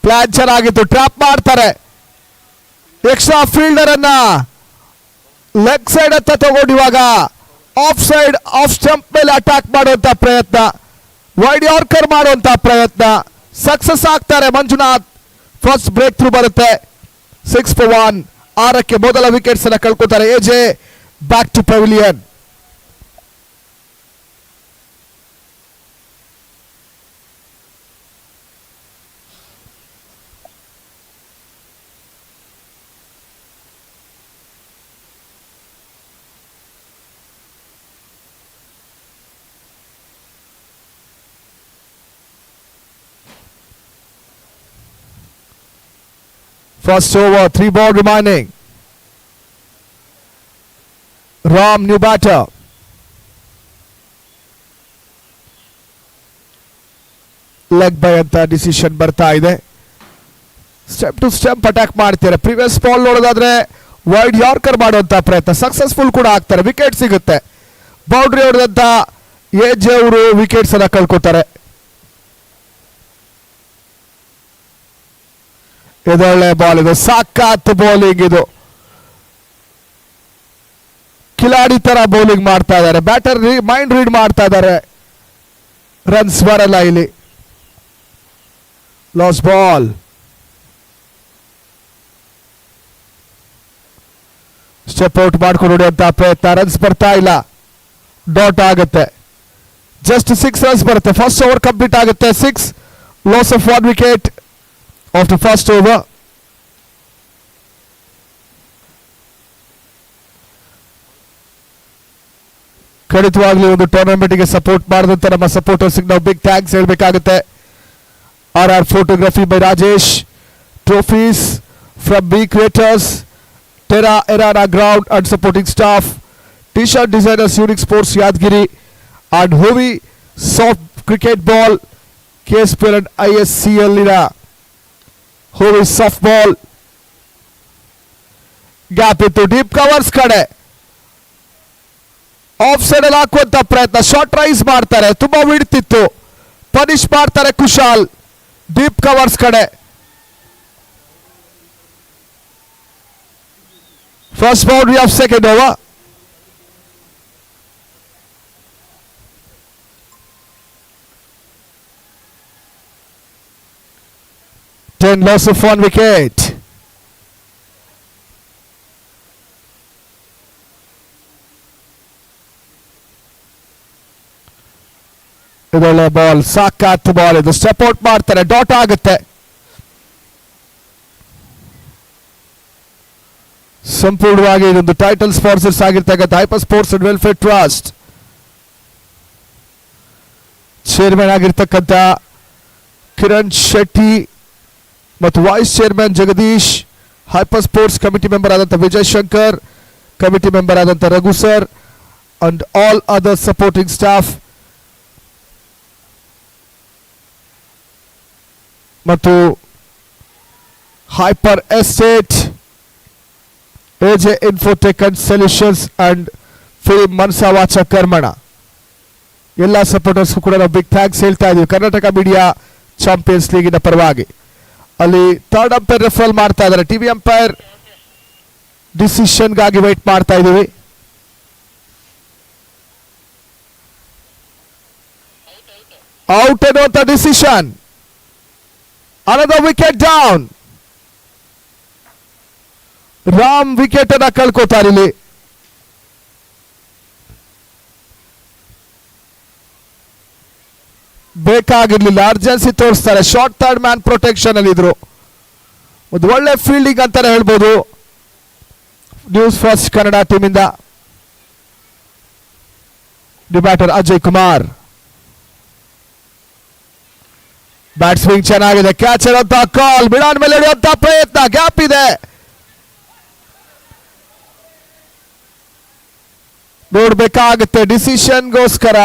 plan ಚೆನ್ನಾಗಿತ್ತು. ಟ್ರಾಪ್ ಮಾಡ್ತಾರೆ. ಎಕ್ಸ್ಟ್ರಾ ಫೀಲ್ಡರ್ ಅನ್ನ ಲೆಗ್ ಸೈಡ್ ಹತ್ತ ತಗೊಂಡು ಇವಾಗ ಆಫ್ ಸೈಡ್ ಆಫ್ ಸ್ಟಂಪ್ ಮೇಲೆ ಅಟ್ಯಾಕ್ ಮಾಡುವಂತ ಪ್ರಯತ್ನ, ವೈಡ್ ಯಾರ್ಕರ್ ಮಾಡುವಂತ ಪ್ರಯತ್ನ ಸಕ್ಸಸ್ ಆಗ್ತಾರೆ ಮಂಜುನಾಥ್. ಫಸ್ಟ್ ಬ್ರೇಕ್ ಥ್ರೂ ಬರುತ್ತೆ. 6 for 1. 6ಕ್ಕೆ ಮೊದಲ ವಿಕೆಟ್ಸ್ ಅನ್ನ ಕಳ್ಕೊತಾರೆ. AJ back to pavilion. First over, 3 ball remaining. Ram, new batter. Leg bye ಅಂತ ಡಿಸಿಷನ್ ಬರ್ತಾ ಇದೆ. ಸ್ಟೆಪ್ ಟು ಸ್ಟೆಪ್ ಅಟ್ಯಾಕ್ ಮಾಡ್ತಾರೆ. ಪ್ರೀವಿಯಸ್ ಬಾಲ್ ನೋಡೋದಾದ್ರೆ ವೈಡ್ ಯಾರ್ಕರ್ ಮಾಡುವಂತ ಪ್ರಯತ್ನ ಸಕ್ಸಸ್ಫುಲ್ ಕೂಡ ಆಗ್ತಾರೆ. ವಿಕೆಟ್ ಸಿಗುತ್ತೆ. ಬೌಂಡ್ರಿ ಹೊಡೆದಂತ ಎಜೆ ಅವರು ವಿಕೆಟ್ಸ್ ಅನ್ನ ಕಳ್ಕೊತಾರೆ. ಇದೊಳ್ಳೆ ಬಾಲ್, ಇದು ಸಾಕಾತ್ ಬೌಲಿಂಗ್. ಇದು ಕಿಲಾಡಿ ತರ ಬೌಲಿಂಗ್ ಮಾಡ್ತಾ ಇದ್ದಾರೆ. ಬ್ಯಾಟರ್ ಮೈಂಡ್ ರೀಡ್ ಮಾಡ್ತಾ ಇದ್ದಾರೆ. ರನ್ಸ್ ಬರಲ್ಲ ಇಲ್ಲಿ. Loss ball. ಸ್ಟೆಪ್ ಔಟ್ ಮಾಡ್ಕೊಂಡು ಹೊಡೆಯುವಂತ ಪ್ರಯತ್ನ. ರನ್ಸ್ ಬರ್ತಾ ಇಲ್ಲ. ಡಾಟ್ ಆಗುತ್ತೆ. ಜಸ್ಟ್ 6 ರನ್ಸ್ ಬರುತ್ತೆ. ಫಸ್ಟ್ ಓವರ್ ಕಂಪ್ಲೀಟ್ ಆಗುತ್ತೆ. 6 loss of 1 wicket after first over. ಖಂಡಿತವಾಗ್ಲೂ ಒಂದು ಟೂರ್ನಮೆಂಟ್ಗೆ ಸಪೋರ್ಟ್ ಮಾಡಿದಂತ ನಮ್ಮ ಸಪೋರ್ಟರ್ಸ್ ನಾವು ಬಿಗ್ ಥ್ಯಾಂಕ್ಸ್ ಹೇಳಬೇಕಾಗುತ್ತೆ. RR photography by Rajesh, trophies from B creators, ಟೆರಾ ಎರಾನಾ ground and supporting staff, T shirt designers Unique Sports Yadagiri and ಹೋವಿ soft cricket ball KSPL and ISCL ಇನ ಹೋವಿ ಸಾಫ್ಟ್ ಬಾಲ್. ಗ್ಯಾಪ್ ಇತ್ತು. ಡೀಪ್ ಕವರ್ಸ್ ಕಡೆ off side ಅಲ್ಲಿ ಹಾಕುವಂತ ಪ್ರಯತ್ನ. ಶಾರ್ಟ್ ರೈಸ್ ಮಾಡ್ತಾರೆ. ತುಂಬಾ ವಿಡ್ತಿತ್ತು. ಪನಿಷ್ ಮಾಡ್ತಾರೆ ಕುಶಾಲ್. ಡೀಪ್ ಕವರ್ಸ್ ಕಡೆ. First boundary of second over. 10 loss of 1 wicket. ಇದೊಳ್ಳೆ ಬಾಲ್, ಸಾಕಾತ್ ಬಾಲ್. ಇದು ಸ್ಟೆಪ್ ಔಟ್ ಮಾಡ್ತಾರೆ, ಡಾಟ್ ಆಗುತ್ತೆ. ಸಂಪೂರ್ಣವಾಗಿ ಇದೊಂದು ಟೈಟಲ್ ಸ್ಪಾನ್ಸರ್ಸ್ ಆಗಿರ್ತಕ್ಕಂಥ Hyper Sports and Welfare Trust chairman ಆಗಿರ್ತಕ್ಕಂಥ ಕಿರಣ್ ಶೆಟ್ಟಿ ಮತ್ತು vice chairman Jagadish, Hyper Sports committee member ಆದಂಥ ವಿಜಯ್ ಶಂಕರ್, ಕಮಿಟಿ ಮೆಂಬರ್ ಆದಂಥ Raghu sir and all other supporting staff ಮತ್ತು Hyper Estate, AJ Infotech and solutions and film ಮನ್ಸಾವಾಚ ಕರ್ಮಣ ಎಲ್ಲ ಸಪೋರ್ಟರ್ಸ್ಗೂ ಕೂಡ ನಾವು ಬಿಗ್ ಥ್ಯಾಂಕ್ಸ್ ಹೇಳ್ತಾ ಇದೀವಿ. ಕರ್ನಾಟಕ ಮೀಡಿಯಾ ಚಾಂಪಿಯನ್ಸ್ ಲೀಗಿನ ಪರವಾಗಿ ಅಲ್ಲಿ ಥರ್ಡ್ ಅಂಪೈರ್ ರೆಫರಲ್ ಮಾಡ್ತಾ ಇದ್ದಾರೆ. ಟಿವಿ ಅಂಪೈರ್ ಡಿಸಿಷನ್ಗಾಗಿ ವೇಟ್ ಮಾಡ್ತಾ ಇದೀವಿ. ಔಟ್ ಅನ್ನುವಂಥ decision. Another wicket down. Ram wicket ಅನ್ನ ಕಳ್ಕೋತಾರೆ ಇಲ್ಲಿ. ಬೇಕಾಗಿರ್ಲಿಲ್ಲ, ಅರ್ಜೆನ್ಸಿ ತೋರಿಸ್ತಾರೆ. ಶಾರ್ಟ್ ಥರ್ಡ್ ಮ್ಯಾನ್ ಪ್ರೊಟೆಕ್ಷನ್ ಅಲ್ಲಿ ಇದ್ರು. ಒಂದು ಒಳ್ಳೆ ಫೀಲ್ಡಿಂಗ್ ಅಂತಾನೆ ಹೇಳ್ಬೋದು ನ್ಯೂಸ್ ಫಸ್ಟ್ ಕನ್ನಡ ಟೀಮ್ ಇಂದ. The batter Ajay Kumar. Bat swing ಚೆನ್ನಾಗಿದೆ, ಕ್ಯಾಚ್ ಇರುವಂತ ಕಾಲ್, ಬಿಡಾನ್ ಮೇಲೆ ಹಿಡಿಯುವಂತ ಪ್ರಯತ್ನ, ಗ್ಯಾಪ್ ಇದೆ. ನೋಡ್ಬೇಕಾಗುತ್ತೆ ಡಿಸಿಷನ್ಗೋಸ್ಕರ.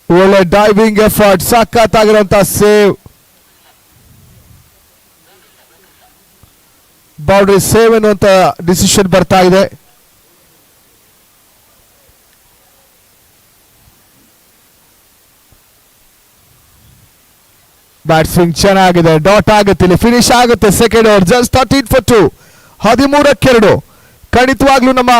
ಒಳ್ಳೆ ಡೈವಿಂಗ್ ಎಫರ್ಟ್, ಸಖತ್ತಾಗಿರುವಂತಹ ಸೇವ್, ಬೌಂಡ್ರಿ ಸೇವ್ ಅನ್ನುವಂತ ಡಿಸಿಷನ್ ಬರ್ತಾ ಇದೆ. ಬ್ಯಾಟ್ಸ್ವಿಂಗ್ ಚೆನ್ನಾಗಿದೆ, ಡಾಟ್ ಆಗುತ್ತೆ, ಇಲ್ಲಿ ಫಿನಿಶ್ ಆಗುತ್ತೆ. ಸೆಕೆಂಡ್ ಓವರ್ ಜಸ್ಟ್ 13 for 2, 13 ಖಂಡಿತವಾಗ್ಲೂ ನಮ್ಮ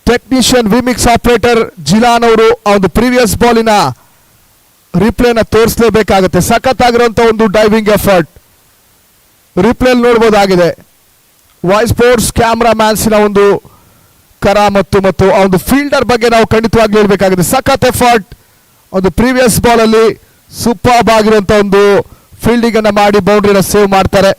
ಟೆಕ್ನಿಷಿಯನ್ ವಿಮಿಕ್ಸ್ ಆಪರೇಟರ್ ಜಿಲಾನ್ ಅವರು ಆ ಒಂದು ಪ್ರೀವಿಯಸ್ ಬಾಲಿನ ರಿಪ್ಲೇನ ತೋರಿಸಲೇಬೇಕಾಗುತ್ತೆ. ಸಖತ್ತಾಗಿರುವಂತ ಒಂದು ಡೈವಿಂಗ್ ಎಫರ್ಟ್ ರಿಪ್ಲೇಲ್ ನೋಡಬಹುದಾಗಿದೆ. ವಾಯ್ಸ್ ಸ್ಪೋರ್ಟ್ಸ್ ಕ್ಯಾಮ್ರಾ ಮ್ಯಾನ್ಸಿನ ಒಂದು ಕರಾಮತ್ತು ಮತ್ತು ಆ ಒಂದು ಫೀಲ್ಡರ್ ಬಗ್ಗೆ ನಾವು ಖಂಡಿತವಾಗ್ಲೂ ಹೇಳ್ಬೇಕಾಗಿದೆ. ಸಖತ್ ಎಫರ್ಟ್, ಒಂದು ಪ್ರೀವಿಯಸ್ ಬಾಲ್ ಅಲ್ಲಿ ಸೂಪರ್ಬ್ ಆಗಿರುವಂತ ಒಂದು ಫೀಲ್ಡಿಂಗ್ ಅನ್ನ ಮಾಡಿ ಬೌಂಡ್ರಿನ ಸೇವ್ ಮಾಡ್ತಾರೆ.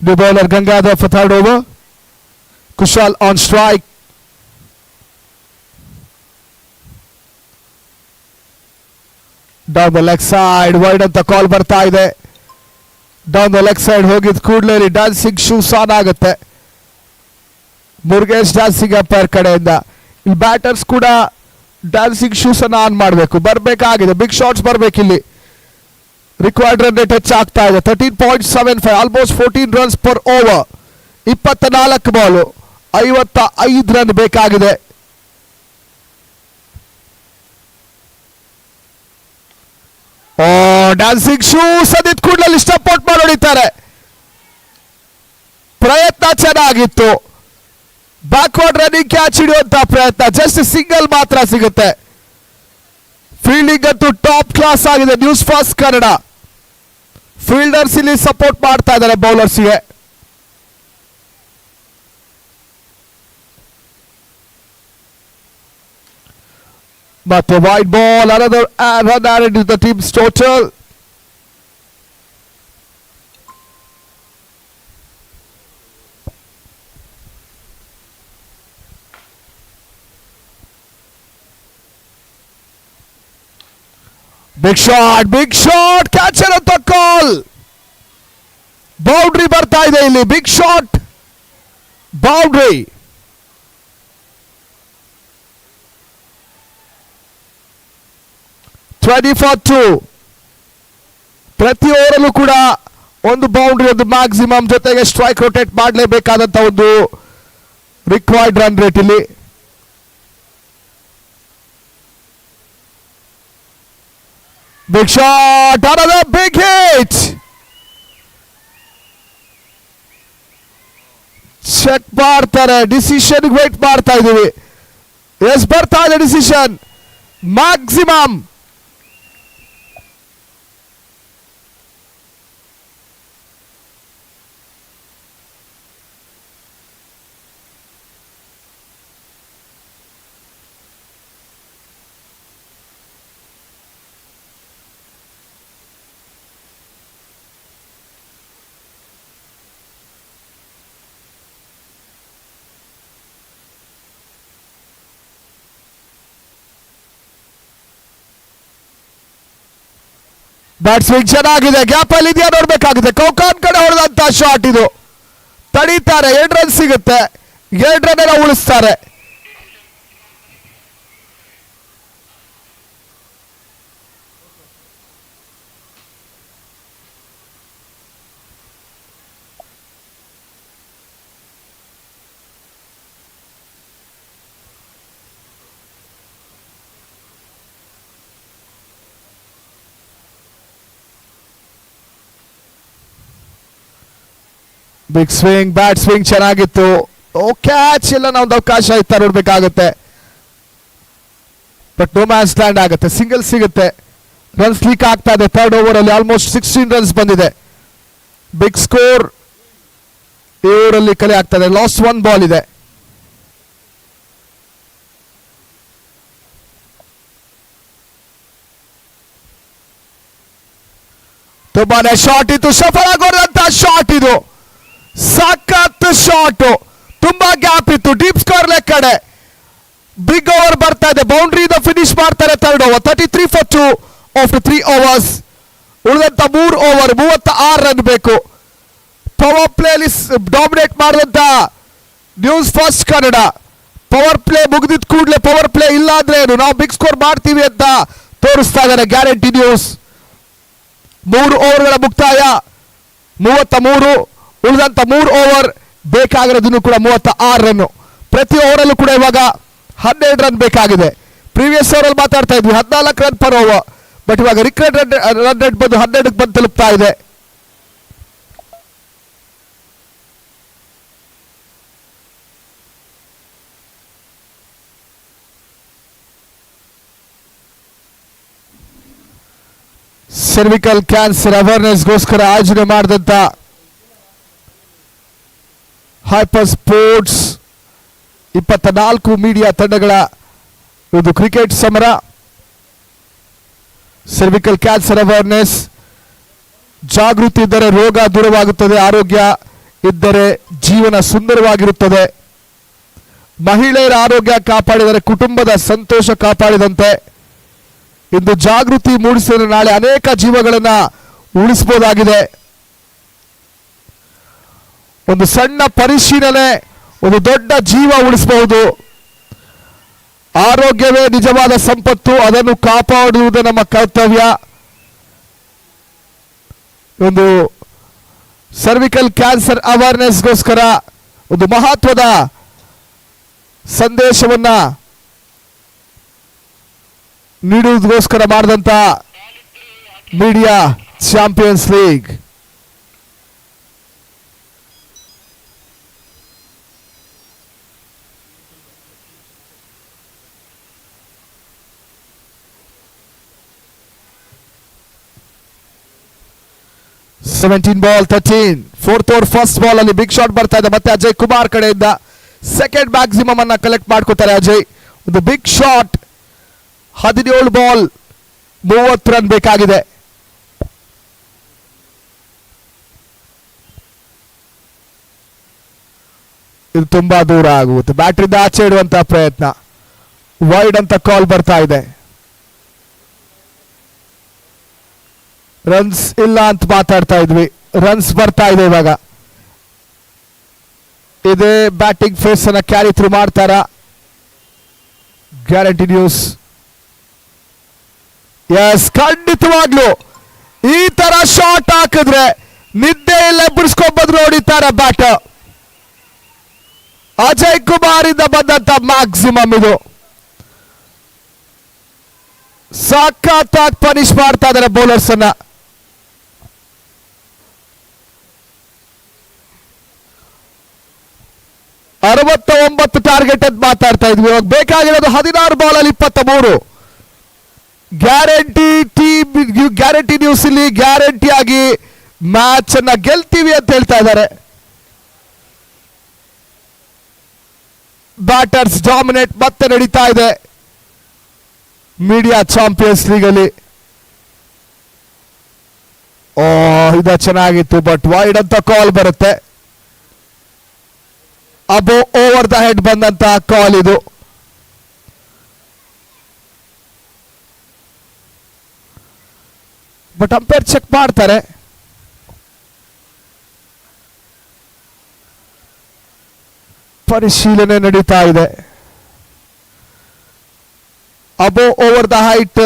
New bowler Gangadhar for third over. Kushal on strike. Down the leg side, wide ಅಂತ ಕಾಲ್ ಬರ್ತಾ ಇದೆ. ಡೌನ್ ದ ಲೆಗ್ ಸೈಡ್ ಹೋಗಿದ್ ಕೂಡಲೇ ಡ್ಯಾನ್ಸಿಂಗ್ ಶೂಸ್ ಆನ್ ಆಗುತ್ತೆ. ಮುರುಗೇಶ್ ಡ್ಯಾನ್ಸಿಂಗ್ ಅಂಪೈರ್ ಕಡೆಯಿಂದ ಇಲ್ಲಿ ಬ್ಯಾಟರ್ಸ್ ಕೂಡ ಡ್ಯಾನ್ಸಿಂಗ್ ಶೂಸ್ ಅನ್ನ ಆನ್ ಮಾಡಬೇಕು, ಬರಬೇಕಾಗಿದೆ. ಬಿಗ್ ಶಾಟ್ಸ್ ಬರ್ಬೇಕಿಲ್ಲಿ. ರಿಕ್ವೈರ್ಡ್ ರನ್ ರೇಟ್ ಹೆಚ್ಚಾಗ್ತಾ ಇದೆ. 13.75, almost 14 runs per over. 24 ball, 55 run ಬೇಕಾಗಿದೆ. ಡ್ಯಾನ್ಸಿಂಗ್ ಶೂಸ್ ಅದಿದ್ ಕೂಡಲೇ ಸ್ಟೆಪ್ ಔಟ್ ಮಾಡಿ ಹೊಡಿತಾರೆ. ಪ್ರಯತ್ನ ಚೆನ್ನಾಗಿತ್ತು, ಬ್ಯಾಕ್ವರ್ಡ್ ರನ್ನಿಂಗ್ ಕ್ಯಾಚ್ ಹಿಡಿಯುವಂತ ಪ್ರಯತ್ನ, ಜಸ್ಟ್ ಸಿಂಗಲ್ ಮಾತ್ರ ಸಿಗುತ್ತೆ. ಫೀಲ್ಡಿಂಗ್ ಅಂತೂ ಟಾಪ್ ಕ್ಲಾಸ್ ಆಗಿದೆ. ನ್ಯೂಸ್ ಫಾಸ್ಟ್ ಕನ್ನಡ ಫೀಲ್ಡರ್ಸ್ ಇಲ್ಲಿ ಸಪೋರ್ಟ್ ಮಾಡ್ತಾ ಇದ್ದಾರೆ ಬೌಲರ್ಸ್ಗೆ. ಮತ್ತೆ wide ball, another run added to the team's total. Big shot, catcher ಅಂತ ಕಾಲ್, ಬೌಂಡ್ರಿ ಬರ್ತಾ ಇದೆ ಇಲ್ಲಿ. Big shot, boundary. 20 for 2. ಪ್ರತಿ ಓವರಲ್ಲೂ ಕೂಡ ಒಂದು ಬೌಂಡ್ರಿ, ಒಂದು ಮ್ಯಾಕ್ಸಿಮಮ್, ಜೊತೆಗೆ ಸ್ಟ್ರೈಕ್ ರೊಟೇಟ್ ಮಾಡಲೇಬೇಕಾದಂತ ಒಂದು ರಿಕ್ವೈರ್ಡ್ ರನ್ ರೇಟ್ ಇಲ್ಲಿ. Big shot, another big hit. Check ಮಾಡ್ತಾರೆ, ಡಿಸಿಷನ್ ವೇಟ್ ಮಾಡ್ತಾ ಇದೀವಿ. ಎಸ್, ಬರ್ತಾ ಇದೆ ಡಿಸಿಷನ್, ಮ್ಯಾಕ್ಸಿಮಮ್. ಬ್ಯಾಟ್ಸ್ಮನ್ ಚೆನ್ನಾಗಿದೆ, ಗ್ಯಾಪ್ ಅಲ್ಲಿ ಇದೆಯಾ ನೋಡ್ಬೇಕಾಗುತ್ತೆ. ಕೌಕಾನ್ ಕಡೆ ಹೊಡೆದಂತ ಶಾಟ್ ಇದು, ತಡೀತಾರೆ, 2 ರನ್ ಸಿಗುತ್ತೆ, 2 ರನ್ ಎಲ್ಲ ಉಳಿಸ್ತಾರೆ. ಬಿಗ್ ಸ್ವಿಂಗ್, ಬ್ಯಾಟ್ ಸ್ವಿಂಗ್ ಚೆನ್ನಾಗಿತ್ತು. ಕ್ಯಾಚ್ ಇಲ್ಲ, ಒಂದು ಅವಕಾಶ ಇತ್ತ ನೋಡ್ಬೇಕಾಗುತ್ತೆ. ಬಟ್ ನೋ ಮ್ಯಾನ್ ಸ್ಟ್ಯಾಂಡ್ ಆಗುತ್ತೆ, ಸಿಂಗಲ್ ಸಿಗುತ್ತೆ. ರನ್ಸ್ ಲೀಕ್ ಆಗ್ತಾ ಇದೆ. 3rd ಓವರ್ ಅಲ್ಲಿ ಆಲ್ಮೋಸ್ಟ್ 16 ರನ್ಸ್ ಬಂದಿದೆ. ಬಿಗ್ ಸ್ಕೋರ್ ಈ ಓವರಲ್ಲಿ ಕಲೆ ಆಗ್ತದೆ. ಲಾಸ್ಟ್ 1 ಬಾಲ್ ಇದೆ. ತುಂಬಾನೇ ಶಾಟ್ ಇತ್ತು, ಸಫಲಗೊಂಡಂತ ಶಾಟ್ ಇದು, ಸಖತ್ ಶಾಟ್, ತುಂಬಾ ಗ್ಯಾಪ್ ಇತ್ತು. ಡೀಪ್ ಸ್ಕೋರ್ ಲೆಕ್ಕಡೆ ಬಿಗ್ ಓವರ್ ಬರ್ತಾ ಇದೆ. ಬೌಂಡ್ರಿ ಫಿನಿಶ್ ಮಾಡ್ತಾರೆ 3rd over. 33 for 2 after 3 overs. ಉಳಿದಂತ 3 ಓವರ್ 36 ರನ್ ಬೇಕು. ಪವರ್ ಪ್ಲೇ ಡಾಮಿನೇಟ್ ಮಾಡಿದಂತ News first Kannada. Power play ಮುಗಿದಿದ್ ಕೂಡಲೇ ಪವರ್ ಪ್ಲೇ ಇಲ್ಲ ಅಂದ್ರೆ ಏನು, ನಾವು ಬಿಗ್ ಸ್ಕೋರ್ ಮಾಡ್ತೀವಿ ಅಂತ ತೋರಿಸ್ತಾ ಇದ್ದಾರೆ ಗ್ಯಾರಂಟಿ ನ್ಯೂಸ್. 3 ಓವರ್ಗಳ ಮುಕ್ತಾಯ 33. ಉಳಿದಂತ 3 ಓವರ್ ಬೇಕಾಗಿರೋದನ್ನು ಕೂಡ 36 ರನ್. ಪ್ರತಿ ಓವರಲ್ಲೂ ಕೂಡ ಇವಾಗ 12 ರನ್ ಬೇಕಾಗಿದೆ. ಪ್ರೀವಿಯಸ್ ಓವರ್ ಅಲ್ಲಿ ಮಾತಾಡ್ತಾ ಇದ್ವಿ 14 ರನ್ ಪರ್ ಓವರ್, ಬಟ್ ಇವಾಗ ರಿಕ್ರೆಟ್ ರನ್ ರೇಟ್ ಬಂದು 12ಕ್ಕೆ ಬಂದು ತಲುಪ್ತಾ ಇದೆ. ಸರ್ವಿಕಲ್ ಕ್ಯಾನ್ಸರ್ ಅವೇರ್ನೆಸ್ಗೋಸ್ಕರ ಆಯೋಜನೆ ಮಾಡಿದಂತ ಹೈಪರ್ ಸ್ಪೋರ್ಟ್ಸ್ 24 ಮೀಡಿಯಾ ತಂಡಗಳ ಒಂದು ಕ್ರಿಕೆಟ್ ಸಮರ. ಸರ್ವಿಕಲ್ ಕ್ಯಾನ್ಸರ್ ಅವೇರ್ನೆಸ್, ಜಾಗೃತಿ ಇದ್ದರೆ ರೋಗ ದೂರವಾಗುತ್ತದೆ, ಆರೋಗ್ಯ ಇದ್ದರೆ ಜೀವನ ಸುಂದರವಾಗಿರುತ್ತದೆ. ಮಹಿಳೆಯರ ಆರೋಗ್ಯ ಕಾಪಾಡಿದರೆ ಕುಟುಂಬದ ಸಂತೋಷ ಕಾಪಾಡಿದಂತೆ. ಇಂದು ಜಾಗೃತಿ ಮೂಡಿಸಿದರೆ ನಾಳೆ ಅನೇಕ ಜೀವಗಳನ್ನ ಉಳಿಸಬಹುದಾಗಿದೆ. ಒಂದು ಸಣ್ಣ ಪರಿಶೀಲನೆ ಒಂದು ದೊಡ್ಡ ಜೀವ ಉಳಿಸಬಹುದು. ಆರೋಗ್ಯವೇ ನಿಜವಾದ ಸಂಪತ್ತು, ಅದನ್ನು ಕಾಪಾಡುವುದು ನಮ್ಮ ಕರ್ತವ್ಯ. ಒಂದು ಸರ್ವಿಕಲ್ ಕ್ಯಾನ್ಸರ್ ಅವೇರ್ನೆಸ್ಗೋಸ್ಕರ ಒಂದು ಮಹತ್ವದ ಸಂದೇಶವನ್ನ ನೀಡುವುದಕ್ಕೋಸ್ಕರ ಮಾಡಿದಂತ media Champions league. Seventeen ball 13. 4th over first ball ಅಲ್ಲಿ ಬಿಗ್ ಶಾಟ್ ಬರ್ತಾ ಇದೆ. ಮತ್ತೆ ಅಜಯ್ ಕುಮಾರ್ ಕಡೆಯಿಂದ ಸೆಕೆಂಡ್ ಮ್ಯಾಕ್ಸಿಮಮ್ ಅನ್ನ ಕಲೆಕ್ಟ್ ಮಾಡ್ಕೋತಾರೆ ಅಜಯ್. ಒಂದು ಬಿಗ್ ಶಾಟ್. 17 ಬಾಲ್ 30 ರನ್ ಬೇಕಾಗಿದೆ. ಇದು ತುಂಬಾ ದೂರ ಆಗುತ್ತೆ. ಬ್ಯಾಟ್ರಿಂದ ಆಚೆ ಇಡುವಂತಹ ಪ್ರಯತ್ನ, ವೈಡ್ ಅಂತ ಕಾಲ್ ಬರ್ತಾ ಇದೆ. ರನ್ಸ್ ಇಲ್ಲ ಅಂತ ಮಾತಾಡ್ತಾ ಇದ್ವಿ, ರನ್ಸ್ ಬರ್ತಾ ಇದೆ ಇವಾಗ. ಇದೇ ಬ್ಯಾಟಿಂಗ್ ಫೇಸ್ ಅನ್ನ ಕ್ಯಾರಿ ಥ್ರೂ ಮಾಡ್ತಾರ ಗ್ಯಾರಂಟಿ ನ್ಯೂಸ್. ಎಸ್, ಖಂಡಿತವಾಗ್ಲು ಈ ತರ ಶಾಟ್ ಹಾಕಿದ್ರೆ ನಿದ್ದೆ ಇಲ್ಲ ಬಿಡಿಸ್ಕೊಂಡ್ಬಂದ್ರು ಹೊಡಿತಾರೆ ಬ್ಯಾಟ್. ಅಜಯ್ ಕುಮಾರ್ ಇಂದ ಬಂದಂತ ಮ್ಯಾಕ್ಸಿಮಮ್ ಇದು. ಸಖತ್ತಾಗಿ ಪನಿಷ್ ಮಾಡ್ತಾ ಇದಾರೆ ಬೌಲರ್ಸ್ ಅನ್ನ. ಅರವತ್ತ 9 ಟಾರ್ಗೆಟ್ ಅಂತ ಮಾತಾಡ್ತಾ ಇದ್ವಿ. ಇವಾಗ ಬೇಕಾಗಿರೋದು 16 ಬಾಲಲ್ಲಿ 23. ಗ್ಯಾರಂಟಿ ಟೀಮ್, ಗ್ಯಾರಂಟಿ ನ್ಯೂಸ್ ಇಲ್ಲಿ ಗ್ಯಾರಂಟಿ ಆಗಿ ಮ್ಯಾಚ್ ಅನ್ನ ಗೆಲ್ತೀವಿ ಅಂತ ಹೇಳ್ತಾ ಇದ್ದಾರೆ. ಬ್ಯಾಟರ್ಸ್ ಡಾಮಿನೇಟ್ ಮತ್ತೆ ನಡೀತಾ ಇದೆ ಮೀಡಿಯಾ ಚಾಂಪಿಯನ್ಸ್ ಲೀಗ್ ಅಲ್ಲಿ. ಓ, ಇದು ಚೆನ್ನಾಗಿತ್ತು, ಬಟ್ ವೈಡ್ ಅಂತ ಕಾಲ್ ಬರುತ್ತೆ. ಅಬೋ ಓವರ್ ದ ಹೆಡ್ ಬಂದಂತ ಕಾಲ್ ಇದು. ಬಟ್ ಅಂಪೈರ್ ಚೆಕ್ ಮಾಡ್ತಾರೆ. ಪರಿಶೀಲನೆ ನಡೀತಾ ಇದೆ. ಅಬೋ ಓವರ್ ದ ಹೈಟ್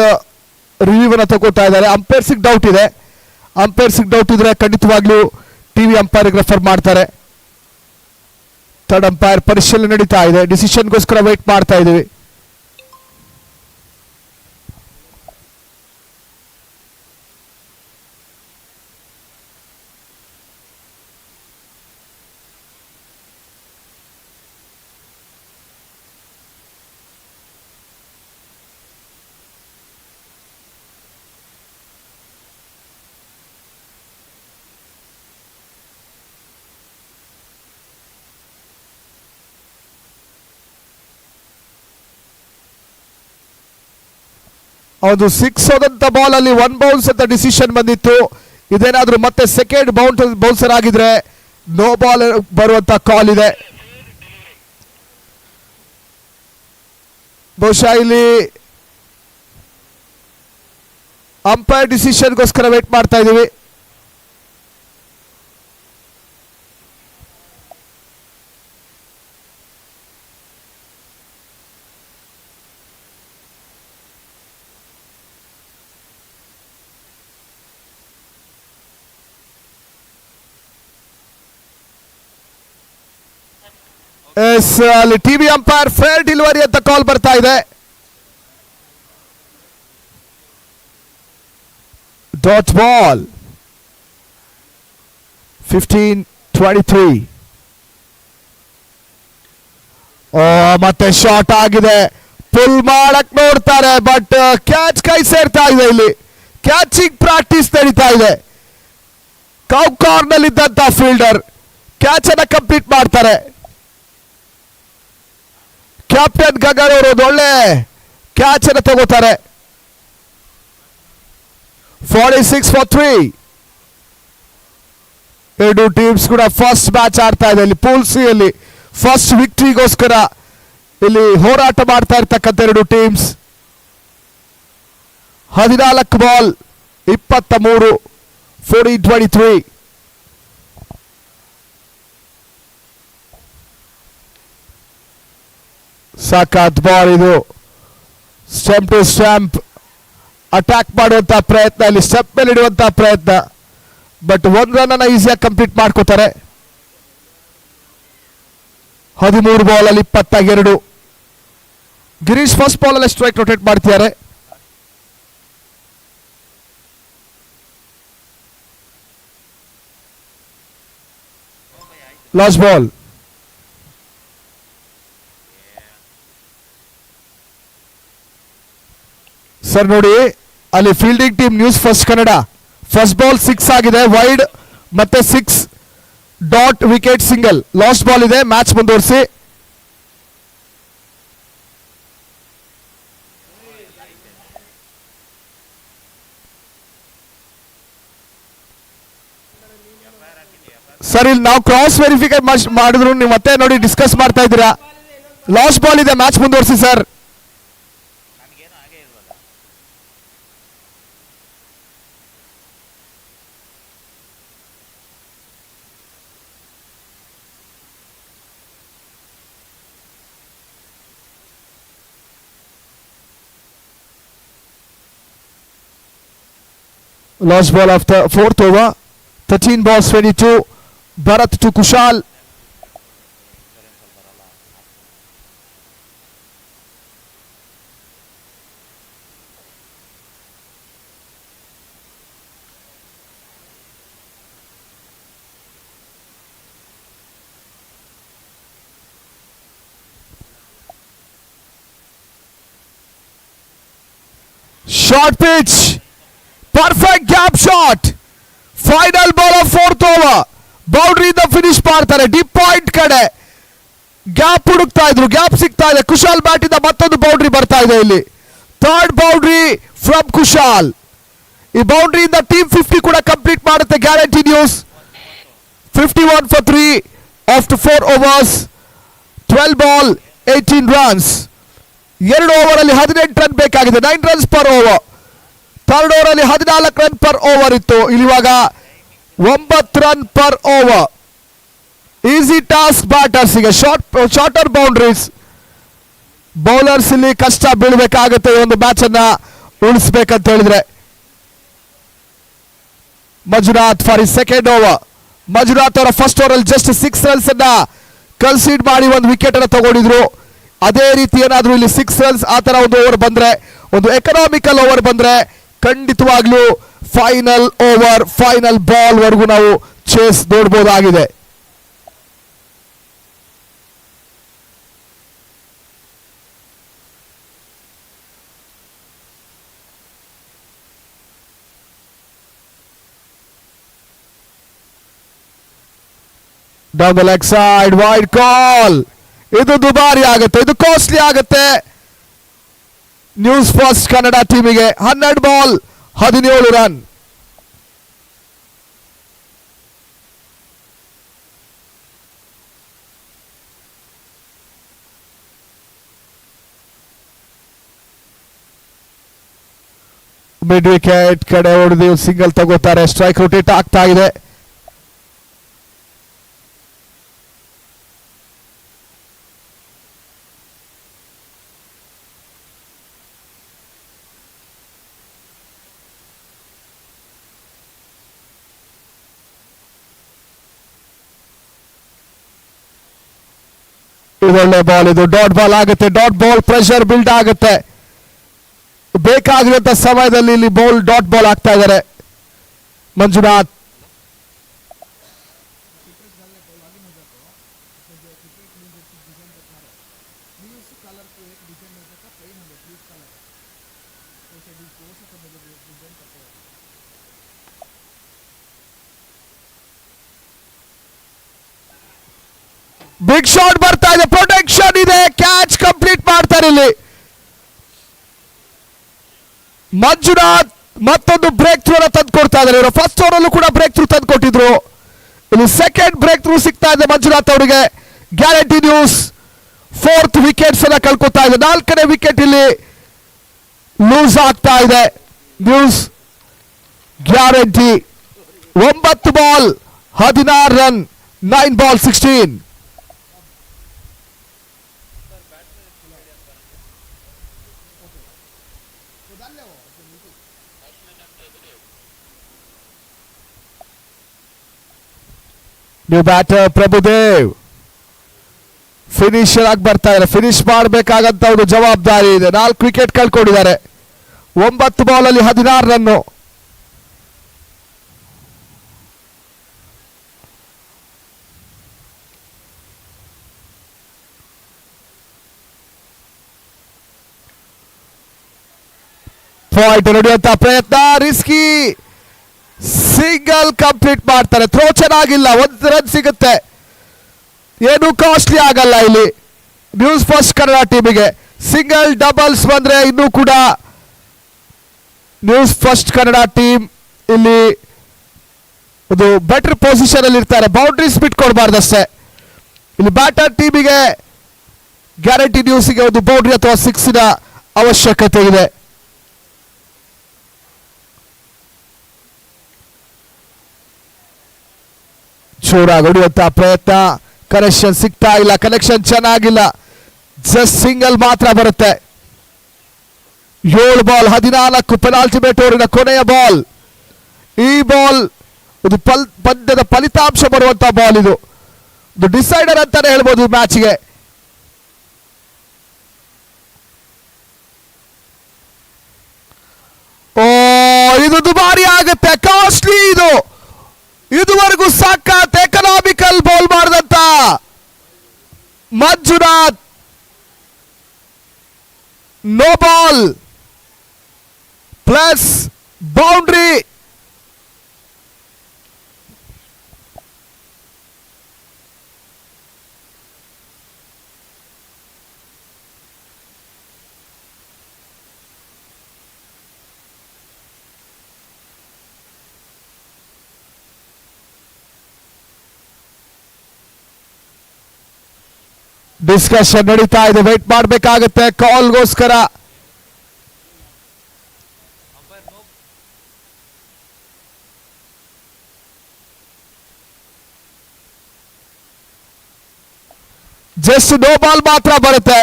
ರಿವ್ಯೂ ಅನ್ನ ತಗೋತಾ ಇದ್ದಾರೆ. ಅಂಪೈರ್ಸಿಗೆ ಡೌಟ್ ಇದೆ. ಅಂಪೈರ್ಸಿಗೆ ಡೌಟ್ ಇದ್ರೆ ಖಂಡಿತವಾಗ್ಲೂ ಟಿವಿ ಅಂಪೈರ್ ರೆಫರ್ ಮಾಡ್ತಾರೆ. ಥರ್ಡ್ ಅಂಪೈರ್ ಪರಿಶೀಲನೆ ನಡೀತಾ ಇದೆ. ಡಿಸಿಷನ್ಗೋಸ್ಕರ ವೇಟ್ ಮಾಡ್ತಾ ಇದೀವಿ. ಒಂದು 6 ಹೋದಂತ ಬಾಲ್ ಅಲ್ಲಿ 1 ಬೌನ್ಸ್ ಅಂತ ಡಿಸಿಷನ್ ಬಂದಿತ್ತು. ಇದೇನಾದ್ರೂ ಮತ್ತೆ ಸೆಕೆಂಡ್ ಬೌನ್ಸರ್ ಆಗಿದ್ರೆ ನೋ ಬಾಲ್ ಬರುವಂತ ಕಾಲ್ ಇದೆ. ಬಹುಶಃ ಇಲ್ಲಿ ಅಂಪೈರ್ ಡಿಸಿಷನ್ಗೋಸ್ಕರ ವೇಟ್ ಮಾಡ್ತಾ ಇದೀವಿ. ಅಲ್ಲಿ ಟಿವಿ ಅಂಪೈರ್ ಫೇರ್ ಡೆಲಿವರಿ ಅಂತ ಕಾಲ್ ಬರ್ತಾ ಇದೆ. Dot ball 15-23. ಮತ್ತೆ ಶಾಟ್ ಆಗಿದೆ. ಪುಲ್ ಮಾಡಕ್ ನೋಡ್ತಾರೆ, ಬಟ್ ಕ್ಯಾಚ್ ಕೈ ಸೇರ್ತಾ ಇದೆ. ಇಲ್ಲಿ ಕ್ಯಾಚಿಂಗ್ ಪ್ರಾಕ್ಟೀಸ್ ನಡೀತಾ ಇದೆ. ಕೌ ಕಾರ್ನರ್ ಇದ್ದಂತ ಫೀಲ್ಡರ್ ಕ್ಯಾಚ್ ಅನ್ನ ಕಂಪ್ಲೀಟ್ ಮಾಡ್ತಾರೆ. ಕ್ಯಾಪ್ಟನ್ ಗಗನ್ ಅವರು ಒಂದು ಒಳ್ಳೆ ಕ್ಯಾಚ್ ಅನ್ನು ತಗೋತಾರೆ. 46-3. ಎರಡು ಟೀಮ್ಸ್ ಕೂಡ ಫಸ್ಟ್ ಮ್ಯಾಚ್ ಆಡ್ತಾ ಇದೆ. ಇಲ್ಲಿ ಪೂಲ್ ಸಿ ಅಲ್ಲಿ ಫಸ್ಟ್ ವಿಕ್ಟರಿಗೋಸ್ಕರ ಇಲ್ಲಿ ಹೋರಾಟ ಮಾಡ್ತಾ ಇರ್ತಕ್ಕಂಥ ಎರಡು ಟೀಮ್ಸ್. 14 ಬಾಲ್ 23, 14-23. ಸಾಕಾತ್ ಬಾಲ್ ಇದು. ಸ್ಟಂಪ್ ಟು ಸ್ಟಂಪ್ ಅಟ್ಯಾಕ್ ಮಾಡುವಂತಹ ಪ್ರಯತ್ನ, ಇಲ್ಲಿ ಸ್ಟೆಪ್ ಮೇಲೆ ಇಡುವಂತಹ ಪ್ರಯತ್ನ, ಬಟ್ 1 ರನ್ ಅನ್ನ ಈಸಿಯಾಗಿ ಕಂಪ್ಲೀಟ್ ಮಾಡ್ಕೋತಾರೆ. 13 ಬಾಲ್ ಅಲ್ಲಿ 22. ಗಿರೀಶ್ ಫಸ್ಟ್ ಬಾಲ್ ಅಲ್ಲಿ ಸ್ಟ್ರೈಕ್ ರೊಟೇಟ್ ಮಾಡ್ತಿದ್ದಾರೆ. Last ball. ಸರ್ ನೋಡಿ, ಅಲ್ಲಿ fielding team news first Kannada first ball 6 ಆಗಿದೆ, ವೈಡ್ ಮತ್ತೆ 6 dot wicket single. Last ball ಇದೆ, ಮ್ಯಾಚ್ ಮುಂದುವರಿಸಿ. ಸರ್ ಇಲ್ಲಿ ನಾವು ಕ್ರಾಸ್ ವೆರಿಫಿಕೈ ಮಾಡಿದ್ರು ನೀವು ಮತ್ತೆ ನೋಡಿ ಡಿಸ್ಕಸ್ ಮಾಡ್ತಾ ಇದ್ದೀರಾ. ಲಾಸ್ಟ್ ಬಾಲ್ ಇದೆ, ಮ್ಯಾಚ್ ಮುಂದುವರಿಸಿ sir. Last ball of the fourth over. 13 balls 22. Bharat to Kushal. Short pitch. Perfect gap shot. Final ball of fourth over. Boundary ಇಂದ ಫಿನಿಶ್ ಮಾಡ್ತಾರೆ. ಡೀಪ್ ಪಾಯಿಂಟ್ ಕಡೆ ಗ್ಯಾಪ್ ಹುಡುಕ್ತಾ ಇದ್ರು, ಗ್ಯಾಪ್ ಸಿಗ್ತಾ ಇದೆ. ಕುಶಾಲ್ ಬ್ಯಾಟ್ ಇಂದ ಮತ್ತೊಂದು ಬೌಂಡ್ರಿ ಬರ್ತಾ ಇದೆ. ಇಲ್ಲಿ ಥರ್ಡ್ ಬೌಂಡ್ರಿ ಫ್ರಮ್ ಕುಶಾಲ್. ಈ ಬೌಂಡ್ರಿಯಿಂದ ಟೀಮ್ 50 ಕೂಡ ಕಂಪ್ಲೀಟ್ ಮಾಡುತ್ತೆ. Guarantee news 51 for 3 after 4 overs. 12 ball 18 runs. 2 over ಅಲ್ಲಿ 18 ರನ್ ಬೇಕಾಗಿದೆ. 9 runs per over. Third over ಅಲ್ಲಿ 14 ರನ್ ಪರ್ ಓವರ್ ಇತ್ತು. ಇಲ್ಲಿ ಇವಾಗ 9 run per over. Easy task batters ಗೆ. Shorter boundaries. ಬೌಲರ್ಸ್ ಇಲ್ಲಿ ಕಷ್ಟ ಬೀಳಬೇಕಾಗುತ್ತೆ ಈ ಒಂದು ಮ್ಯಾಚ್ ಅನ್ನ ಉಳಿಸಬೇಕಂತ ಹೇಳಿದ್ರೆ. Manjunath for his second over. Manjunath ಅವರ ಫಸ್ಟ್ ಓವರ್ ಅಲ್ಲಿ ಜಸ್ಟ್ 6 ರನ್ಸ್ ಅನ್ನ ಕನ್ಸೀಡ್ ಮಾಡಿ ಒಂದು ವಿಕೆಟ್ ಅನ್ನ ತಗೊಂಡಿದ್ರು. ಅದೇ ರೀತಿ ಏನಾದ್ರೂ ಇಲ್ಲಿ 6 ರನ್ಸ್ ಆ ತರ ಒಂದು ಓವರ್ ಬಂದ್ರೆ, ಒಂದು ಎಕನಾಮಿಕಲ್ ಓವರ್ ಬಂದ್ರೆ ಖಂಡಿತವಾಗ್ಲೂ ಫೈನಲ್ ಓವರ್, ಫೈನಲ್ ಬಾಲ್ ವರೆಗೂ ನಾವು ಚೇಸ್ ನೋಡಬಹುದಾಗಿದೆ. Down the leg side, wide call. ಇದು ದುಬಾರಿ ಆಗುತ್ತೆ, ಇದು ಕಾಸ್ಟ್ಲಿ ಆಗುತ್ತೆ ನ್ಯೂಸ್ ಫಸ್ಟ್ ಕನ್ನಡ ಟೀಮಿಗೆ. 12 ಬಾಲ್ 17 ರನ್. ಮಿಡ್ ವಿಕೆಟ್ ಕಡೆ ಹೊಡೆದು ಸಿಂಗಲ್ ತಗೋತಾರೆ. ಸ್ಟ್ರೈಕ್ ರೊಟೇಟ್ ಆಗ್ತಾ ಇದೆ. ಒಳ್ಳೆ ಬಾಲ್, ಇದು ಡಾಟ್ ಬಾಲ್ ಆಗುತ್ತೆ. ಡಾಟ್ ಬಾಲ್ ಪ್ರೆಷರ್ ಬಿಲ್ಡ್ ಆಗುತ್ತೆ. ಬೇಕಾಗಿರುವಂತ ಸಮಯದಲ್ಲಿ ಇಲ್ಲಿ ಬಾಲ್ ಡಾಟ್ ಬಾಲ್ ಆಗ್ತಾ ಇದ್ದಾರೆ ಮಂಜುನಾಥ್. ಬಿಗ್ ಶಾಟ್ ಬರ್ತಾ ಇದೆ, ಪ್ರೊಟೆಕ್ಷನ್ ಇದೆ, ಕ್ಯಾಚ್ ಕಂಪ್ಲೀಟ್ ಮಾಡ್ತಾರೆ ಇಲ್ಲಿ ಮಂಜುನಾಥ್. ಮತ್ತೊಂದು ಬ್ರೇಕ್ ಥ್ರೂ ತಂದು ಕೊಡ್ತಾ ಇದ್ದಾರೆ. ಇವರು ಫಸ್ಟ್ ಓವರ್ ಅಲ್ಲೂ ಕೂಡ ಬ್ರೇಕ್ ಥ್ರೂ ತಂದು ಕೊಟ್ಟಿದ್ರು. ಇಲ್ಲಿ ಸೆಕೆಂಡ್ ಬ್ರೇಕ್ ಥ್ರೂ ಸಿಗ್ತಾ ಇದೆ ಮಂಜುನಾಥ್ ಅವರಿಗೆ. ಗ್ಯಾರಂಟಿ ನ್ಯೂಸ್ 4th ವಿಕೆಟ್ಸ್ ಅನ್ನ ಕಳ್ಕೊತಾ ಇದೆ. 4ನೇ ವಿಕೆಟ್ ಇಲ್ಲಿ ಲೂಸ್ ಆಗ್ತಾ ಇದೆ. News guarantee 9 ball 16 run, 9 ball 16. New batter Prabhudev finisher ಆಗಿ ಬರ್ತಾ ಇದ್ದಾರೆ. ಫಿನಿಶ್ ಮಾಡಬೇಕಾಗಂತ ಒಂದು ಜವಾಬ್ದಾರಿ ಇದೆ. 4 ವಿಕೆಟ್ ಕಳ್ಕೊಂಡಿದ್ದಾರೆ. 9 ಬಾಲ್ ಅಲ್ಲಿ 16 ರನ್ನು. ಪಾಯಿಂಟ್ ನಡೆಯುವಂತ ಪ್ರಯತ್ನ, ರಿಸ್ಕಿ ಸಿಂಗಲ್ ಕಂಪ್ಲೀಟ್ ಮಾಡ್ತಾರೆ. ಥ್ರೋ ಚೆನ್ನಾಗಿಲ್ಲ, 1 ರನ್ ಸಿಗುತ್ತೆ. ಏನು ಕಾಸ್ಟ್ಲಿ ಆಗಲ್ಲ ಇಲ್ಲಿ ನ್ಯೂಸ್ ಫಸ್ಟ್ ಕನ್ನಡ ಟೀಮಿಗೆ. ಸಿಂಗಲ್ ಡಬಲ್ಸ್ ಬಂದ್ರೆ ಇನ್ನೂ ಕೂಡ ನ್ಯೂಸ್ ಫಸ್ಟ್ ಕನ್ನಡ ಟೀಮ್ ಇಲ್ಲಿ ಒಂದು ಬೆಟರ್ ಪೊಸಿಷನ್ ಅಲ್ಲಿ ಇರ್ತಾರೆ. ಬೌಂಡ್ರೀಸ್ ಬಿಟ್ಕೊಡ್ಬಾರ್ದಷ್ಟೇ. ಇಲ್ಲಿ ಬ್ಯಾಟರ್ ಟೀಮಿಗೆ ಗ್ಯಾರಂಟಿ ನ್ಯೂಸ್ಗೆ ಒಂದು ಬೌಂಡ್ರಿ ಅಥವಾ 6ನ ಅವಶ್ಯಕತೆ ಇದೆ. ಜೋರಾಗಿ ಹೊಡೆಯುವಂತ ಪ್ರಯತ್ನ, ಕನೆಕ್ಷನ್ ಸಿಗ್ತಾ ಇಲ್ಲ, ಕನೆಕ್ಷನ್ ಚೆನ್ನಾಗಿಲ್ಲ. ಜಸ್ಟ್ ಸಿಂಗಲ್ ಮಾತ್ರ ಬರುತ್ತೆ. 7 ಬಾಲ್ 14 ಪೆನಾಲ್ಟಿ ಬೇಟೋರಿನ ಕೊನೆಯ ಬಾಲ್. ಈ ಬಾಲ್ ಇದು ಪಂದ್ಯದ ಫಲಿತಾಂಶ ಬರುವಂತ ಬಾಲ್, ಇದು ಡಿಸೈಡರ್ ಅಂತಾನೆ ಹೇಳ್ಬೋದು ಈ ಮ್ಯಾಚ್ಗೆ. ಓ, ಇದು ದುಬಾರಿ ಆಗುತ್ತೆ, ಕಾಸ್ಟ್ಲಿ ಇದು. ಇದುವರೆಗೂ ಸಖತ್ ಎಕನಾಮಿಕಲ್ ಬಾಲ್ ಮಾಡಿದಂತ Manjunath, no ball plus boundary. Discussion ನಡೀತಾ ಇದೆ, ವೇಟ್ ಮಾಡಬೇಕಾಗುತ್ತೆ ಕಾಲ್ಗೋಸ್ಕರ. ಜಸ್ಟ್ ನೋ ಬಾಲ್ ಮಾತ್ರ ಬರುತ್ತೆ.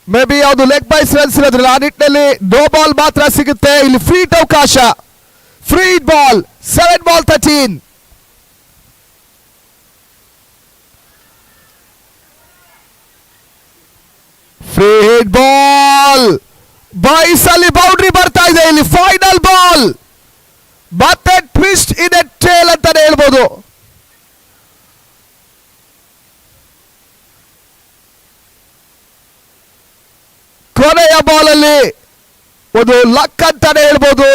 ಮೇ ಬಿ ಯಾವುದು ಲೆಗ್ ಬೈಸ್ ರನ್ಸ್ ಇರೋದ್ರಲ್ಲ ಆ ನಿಟ್ಟಿನಲ್ಲಿ ನೋ ಬಾಲ್ ಮಾತ್ರ ಸಿಗುತ್ತೆ. ಇಲ್ಲಿ ಫ್ರೀಟ್ ಅವಕಾಶ, free ball, 7-13. Free hit ball, boys ಅಲ್ಲಿ ಬೌಂಡ್ರಿ ಬರ್ತಾ ಇದೆ. ಇಲ್ಲಿ ಫೈನಲ್ ಬಾಲ್, ಮತ್ತೆ ಟ್ವಿಸ್ಟ್ ಇನ್ ಎ ಟ್ರೇಲ್ ಅಂತಾನೆ ಹೇಳ್ಬೋದು. ಕೊನೆಯ ಬಾಲ್ ಅಲ್ಲಿ ಒಂದು ಲಕ್ ಅಂತಾನೆ ಹೇಳ್ಬೋದು.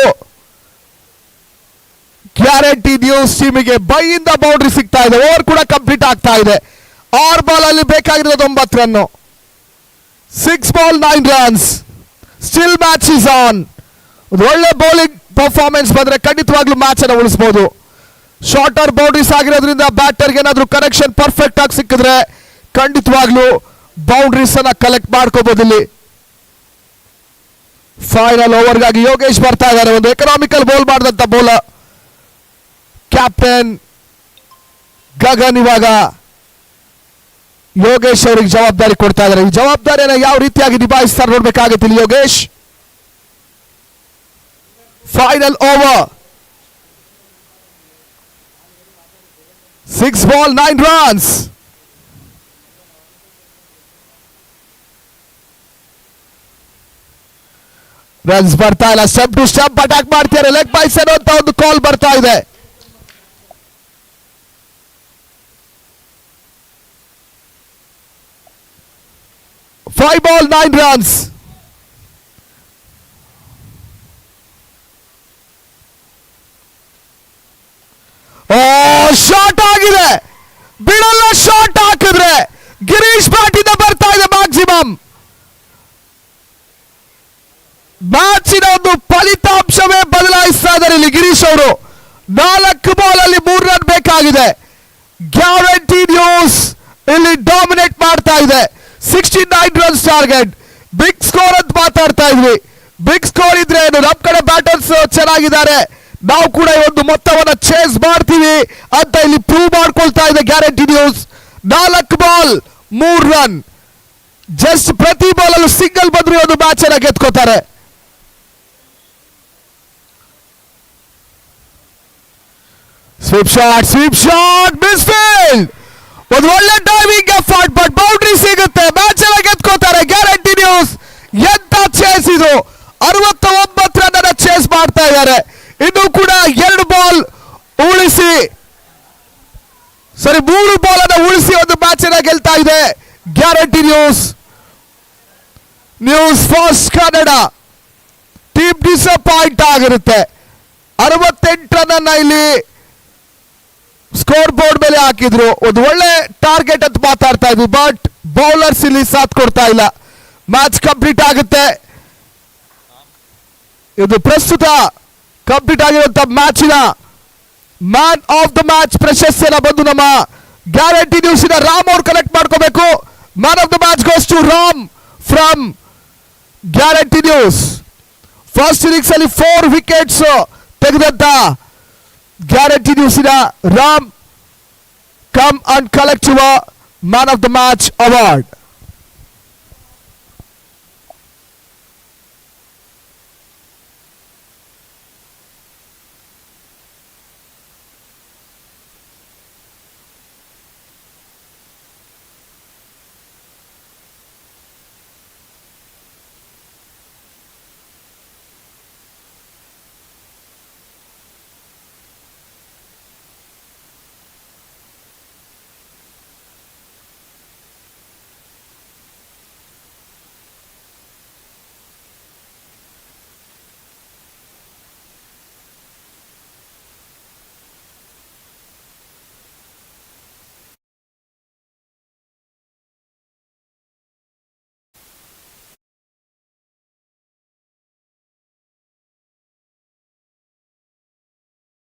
ಗ್ಯಾರಂಟಿ ನ್ಯೂಸ್ ಟೀಮಿಗೆ ಬೈಯಿಂದ ಬೌಂಡ್ರಿ ಸಿಗ್ತಾ ಇದೆ. ಓವರ್ ಕೂಡ ಕಂಪ್ಲೀಟ್ ಆಗ್ತಾ ಇದೆ. 6 ಬಾಲ್ ಅಲ್ಲಿ ಬೇಕಾಗಿರೋದು 9 run. 6 ball 9 runs. Still match is on. ಒಂದು ಒಳ್ಳೆ ಬೌಲಿಂಗ್ ಪರ್ಫಾರ್ಮೆನ್ಸ್ ಬಂದ್ರೆ ಖಂಡಿತವಾಗ್ಲೂ ಮ್ಯಾಚ್ ಅನ್ನು ಉಳಿಸಬಹುದು. ಶಾರ್ಟರ್ ಬೌಂಡ್ರೀಸ್ ಆಗಿರೋದ್ರಿಂದ ಬ್ಯಾಟರ್ಗೆ ಏನಾದ್ರೂ ಕನೆಕ್ಷನ್ ಪರ್ಫೆಕ್ಟ್ ಆಗಿ ಸಿಕ್ಕಿದ್ರೆ ಖಂಡಿತವಾಗ್ಲೂ ಬೌಂಡ್ರೀಸ್ ಅನ್ನ ಕಲೆಕ್ಟ್ ಮಾಡ್ಕೋಬಹುದು. ಇಲ್ಲಿ ಫೈನಲ್ ಓವರ್ಗಾಗಿ ಯೋಗೇಶ್ ಬರ್ತಾ ಇದ್ದಾರೆ. ಒಂದು ಎಕನಾಮಿಕಲ್ ಬೌಲ್ ಮಾಡಿದಂತ ಬೌಲರ್ ಕ್ಯಾಪ್ಟನ್ ಗಗನ್ ಇವಾಗ ಯೋಗೇಶ್ ಅವರಿಗೆ ಜವಾಬ್ದಾರಿ ಕೊಡ್ತಾ ಇದ್ದಾರೆ. ಈ ಜವಾಬ್ದಾರಿಯನ್ನು ಯಾವ ರೀತಿಯಾಗಿ ನಿಭಾಯಿಸ್ತಾರೆ ನೋಡ್ಬೇಕಾಗುತ್ತೆ ಇಲ್ಲಿ Yogesh. Final over, 6 ball 9 runs. Runs ಬರ್ತಾ ಇಲ್ಲ. ಸ್ಟೆಪ್ ಟು ಸ್ಟೆಪ್ ಅಟ್ಯಾಕ್ ಮಾಡ್ತಾರೆ. ಲೆಗ್ ಬೈಸ್ ಅನ್ನುವಂತ ಒಂದು ಕಾಲ್ ಬರ್ತಾ ಇದೆ. Five ball 9 runs. ಶಾರ್ಟ್ ಆಗಿದೆ, ಬಿಡಲ್ಲ. ಶಾರ್ಟ್ ಹಾಕಿದ್ರೆ ಗಿರೀಶ್ ಬ್ಯಾಟ್ ಇಂದ ಬರ್ತಾ ಇದೆ ಮ್ಯಾಕ್ಸಿಮಮ್. ಮ್ಯಾಚಿನ ಒಂದು ಫಲಿತಾಂಶವೇ ಬದಲಾಯಿಸ್ತಾ ಇದ್ದಾರೆ ಇಲ್ಲಿ ಗಿರೀಶ್ ಅವರು. 4 ಬಾಲ್ ಅಲ್ಲಿ 3 ರನ್ ಬೇಕಾಗಿದೆ. ಗ್ಯಾರಂಟಿ ನ್ಯೂಸ್ ಇಲ್ಲಿ ಡಾಮಿನೇಟ್ ಮಾಡ್ತಾ ಇದೆ. 69 runs ಟಾರ್ಗೆಟ್. ಬಿಗ್ ಸ್ಕೋರ್ ಅಂತ ಮಾತಾಡ್ತಾ ಇದ್ವಿ. ಬಿಗ್ ಸ್ಕೋರ್ ಇದ್ರೆ ಏನು, ನಮ್ ಕಡೆ ಬ್ಯಾಟರ್ಸ್ ಚೆನ್ನಾಗಿದ್ದಾರೆ, ನಾವು ಕೂಡ ಈ ಒಂದು ಮೊತ್ತವನ್ನ ಚೇಸ್ ಮಾಡ್ತೀವಿ ಅಂತ ಇಲ್ಲಿ ಪ್ರೂವ್ ಮಾಡ್ಕೊಳ್ತಾ ಇದೆ guarantee news. 4 ball 3 run. Just ಪ್ರತಿ ಬಾಲ್ ಅಲ್ಲೂ ಸಿಂಗಲ್ ಬಂದ್ರು ಒಂದು ಮ್ಯಾಚ್ ಅನ್ನ ಗೆದ್ಕೋತಾರೆ. Sweep shot, miss field. ಒಂದು ಒಳ್ಳೆ ಡೈವಿಂಗ್ ಎಫರ್ಟ್, ಬಟ್ ಬೌಂಡ್ರಿ ಸಿಗುತ್ತೆ. ಮ್ಯಾಚ್ ಎಲ್ಲ ಗೆದ್ಕೋತಾರೆ ಗ್ಯಾರಂಟಿ ನ್ಯೂಸ್. ಎಂತ ಚೇಸ್ ಇದು! 69 ರನ್ ಚೇಸ್ ಮಾಡ್ತಾ ಇದ್ದಾರೆ. ಇನ್ನು ಕೂಡ 2 ಬಾಲ್ ಉಳಿಸಿ, 3 ಬಾಲ್ ಅನ್ನು ಉಳಿಸಿ ಒಂದು ಮ್ಯಾಚ್ ಅನ್ನ ಗೆಲ್ತಾ ಇದೆ guarantee news. News first Kannada team disappoint ಆಗಿರುತ್ತೆ. 68 ರನ್ ಇಲ್ಲಿ ಸ್ಕೋರ್ ಬೋರ್ಡ್ ಮೇಲೆ ಹಾಕಿದ್ರು. ಒಂದು ಒಳ್ಳೆ ಟಾರ್ಗೆಟ್ ಅಂತ ಮಾತಾಡ್ತಾ ಇದ್ವಿ, ಬಟ್ ಬೌಲರ್ಸ್ ಇಲ್ಲಿ ಸಾಥ್ ಕೊಡ್ತಾ ಇಲ್ಲ. ಮ್ಯಾಚ್ ಕಂಪ್ಲೀಟ್ ಆಗುತ್ತೆ. ಇದು ಪ್ರಸ್ತುತ ಕಂಪ್ಲೀಟ್ ಆಗಿರುವಂತ ಮ್ಯಾಚಿನ ಮ್ಯಾನ್ ಆಫ್ ದ ಮ್ಯಾಚ್ ಪ್ರಶಸ್ತಿಯನ್ನ ಬಂದು ನಮ್ಮ ಗ್ಯಾರಂಟಿ ನ್ಯೂಸ್ ಇನ ರಾಮ್ ಅವ್ರು ಕಲೆಕ್ಟ್ ಮಾಡ್ಕೋಬೇಕು. Man of the match goes to Ram from guarantee news. First innings ಅಲ್ಲಿ 4 ವಿಕೆಟ್ಸ್ ತೆಗೆದಂತ ಗ್ಯಾರಂಟಿ ನ್ಯೂಸಿನ Ram come and collect your man of the match award.